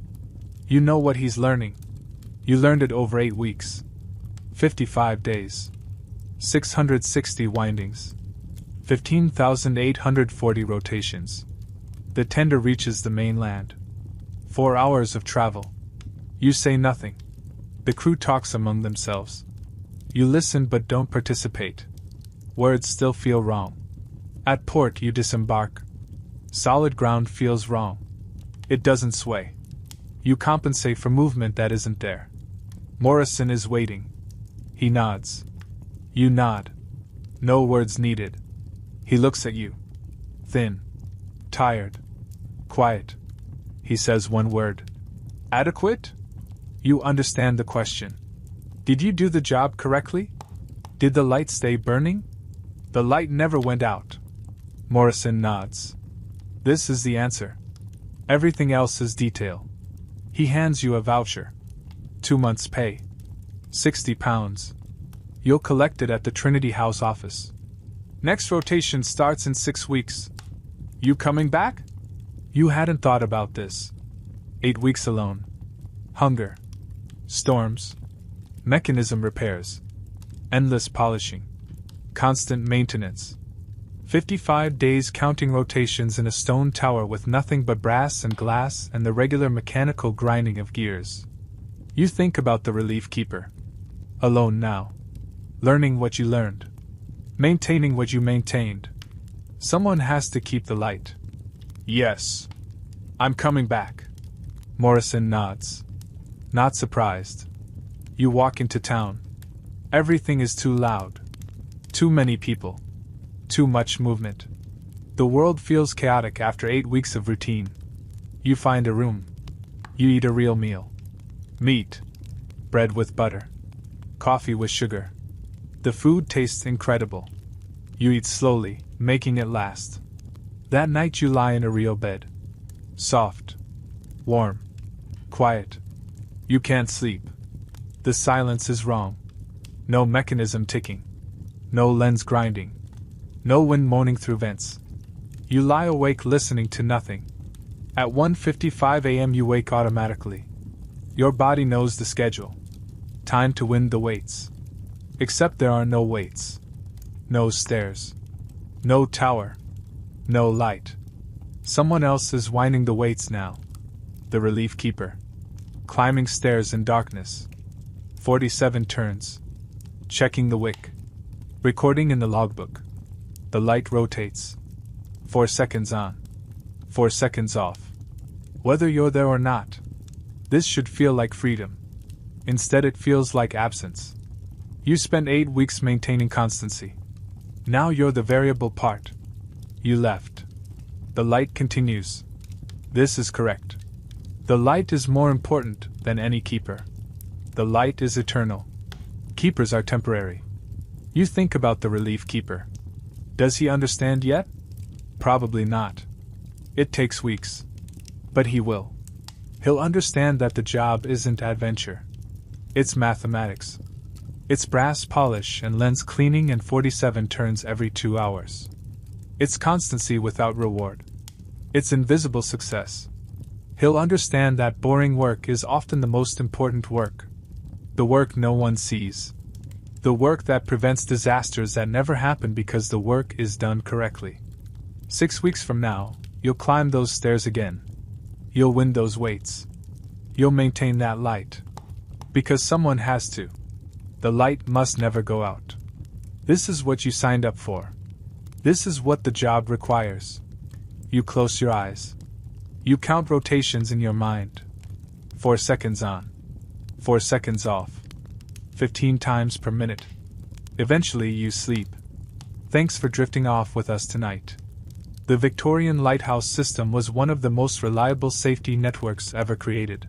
You know what he's learning. You learned it over 8 weeks. 55 days. 660 windings. 15,840 rotations. The tender reaches the mainland. 4 hours of travel. You say nothing. The crew talks among themselves. You listen but don't participate. Words still feel wrong. At port you disembark. Solid ground feels wrong. It doesn't sway. You compensate for movement that isn't there. Morrison is waiting. He nods. You nod. No words needed. He looks at you. Thin. Tired. Quiet. He says one word. Adequate? You understand the question. Did you do the job correctly? Did the light stay burning? The light never went out. Morrison nods. This is the answer. Everything else is detail. He hands you a voucher. 2 months' pay. £60. You'll collect it at the Trinity House office. Next rotation starts in 6 weeks. You coming back? You hadn't thought about this. 8 weeks alone. Hunger. Storms. Mechanism repairs. Endless polishing. Constant maintenance. 55 days counting rotations in a stone tower with nothing but brass and glass and the regular mechanical grinding of gears. You think about the relief keeper. Alone now. Learning what you learned. Maintaining what you maintained. Someone has to keep the light. Yes. I'm coming back. Morrison nods. Not surprised. You walk into town. Everything is too loud. Too many people. Too much movement. The world feels chaotic after 8 weeks of routine. You find a room. You eat a real meal. Meat. Bread with butter. Coffee with sugar. The food tastes incredible. You eat slowly, making it last. That night you lie in a real bed. Soft. Warm. Quiet. You can't sleep. The silence is wrong. No mechanism ticking. No lens grinding. No wind moaning through vents. You lie awake listening to nothing. At 1:55 a.m. you wake automatically. Your body knows the schedule. Time to wind the weights. Except there are no weights. No stairs. No tower. No light. Someone else is winding the weights now. The relief keeper. Climbing stairs in darkness. 47 turns. Checking the wick. Recording in the logbook. The light rotates. 4 seconds on. 4 seconds off. Whether you're there or not. This should feel like freedom. Instead it feels like absence. You spent 8 weeks maintaining constancy. Now you're the variable part. You left. The light continues. This is correct. The light is more important than any keeper. The light is eternal. Keepers are temporary. You think about the relief keeper. Does he understand yet? Probably not. It takes weeks. But he will. He'll understand that the job isn't adventure. It's mathematics. It's brass polish and lens cleaning and 47 turns every 2 hours. It's constancy without reward. It's invisible success. He'll understand that boring work is often the most important work. The work no one sees. The work that prevents disasters that never happen because the work is done correctly. 6 weeks from now, you'll climb those stairs again. You'll wind those weights. You'll maintain that light. Because someone has to. The light must never go out. This is what you signed up for. This is what the job requires. You close your eyes. You count rotations in your mind. 4 seconds on. 4 seconds off. 15 times per minute. Eventually you sleep. Thanks for drifting off with us tonight. The Victorian Lighthouse system was one of the most reliable safety networks ever created.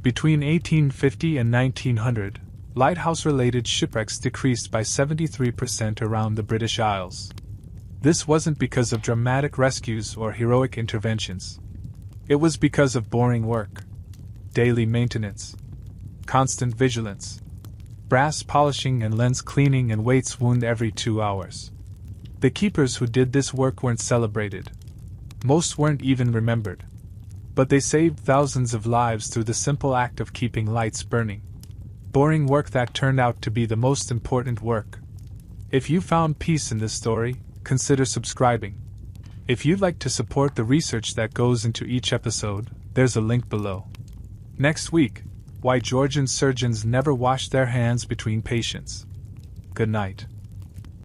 Between 1850 and 1900, lighthouse-related shipwrecks decreased by 73% around the British Isles. This wasn't because of dramatic rescues or heroic interventions. It was because of boring work, daily maintenance, constant vigilance, brass polishing and lens cleaning and weights wound every 2 hours. The keepers who did this work weren't celebrated. Most weren't even remembered. But they saved thousands of lives through the simple act of keeping lights burning. Boring work that turned out to be the most important work. If you found peace in this story, consider subscribing. If you'd like to support the research that goes into each episode, there's a link below. Next week, why Georgian surgeons never wash their hands between patients. Good night.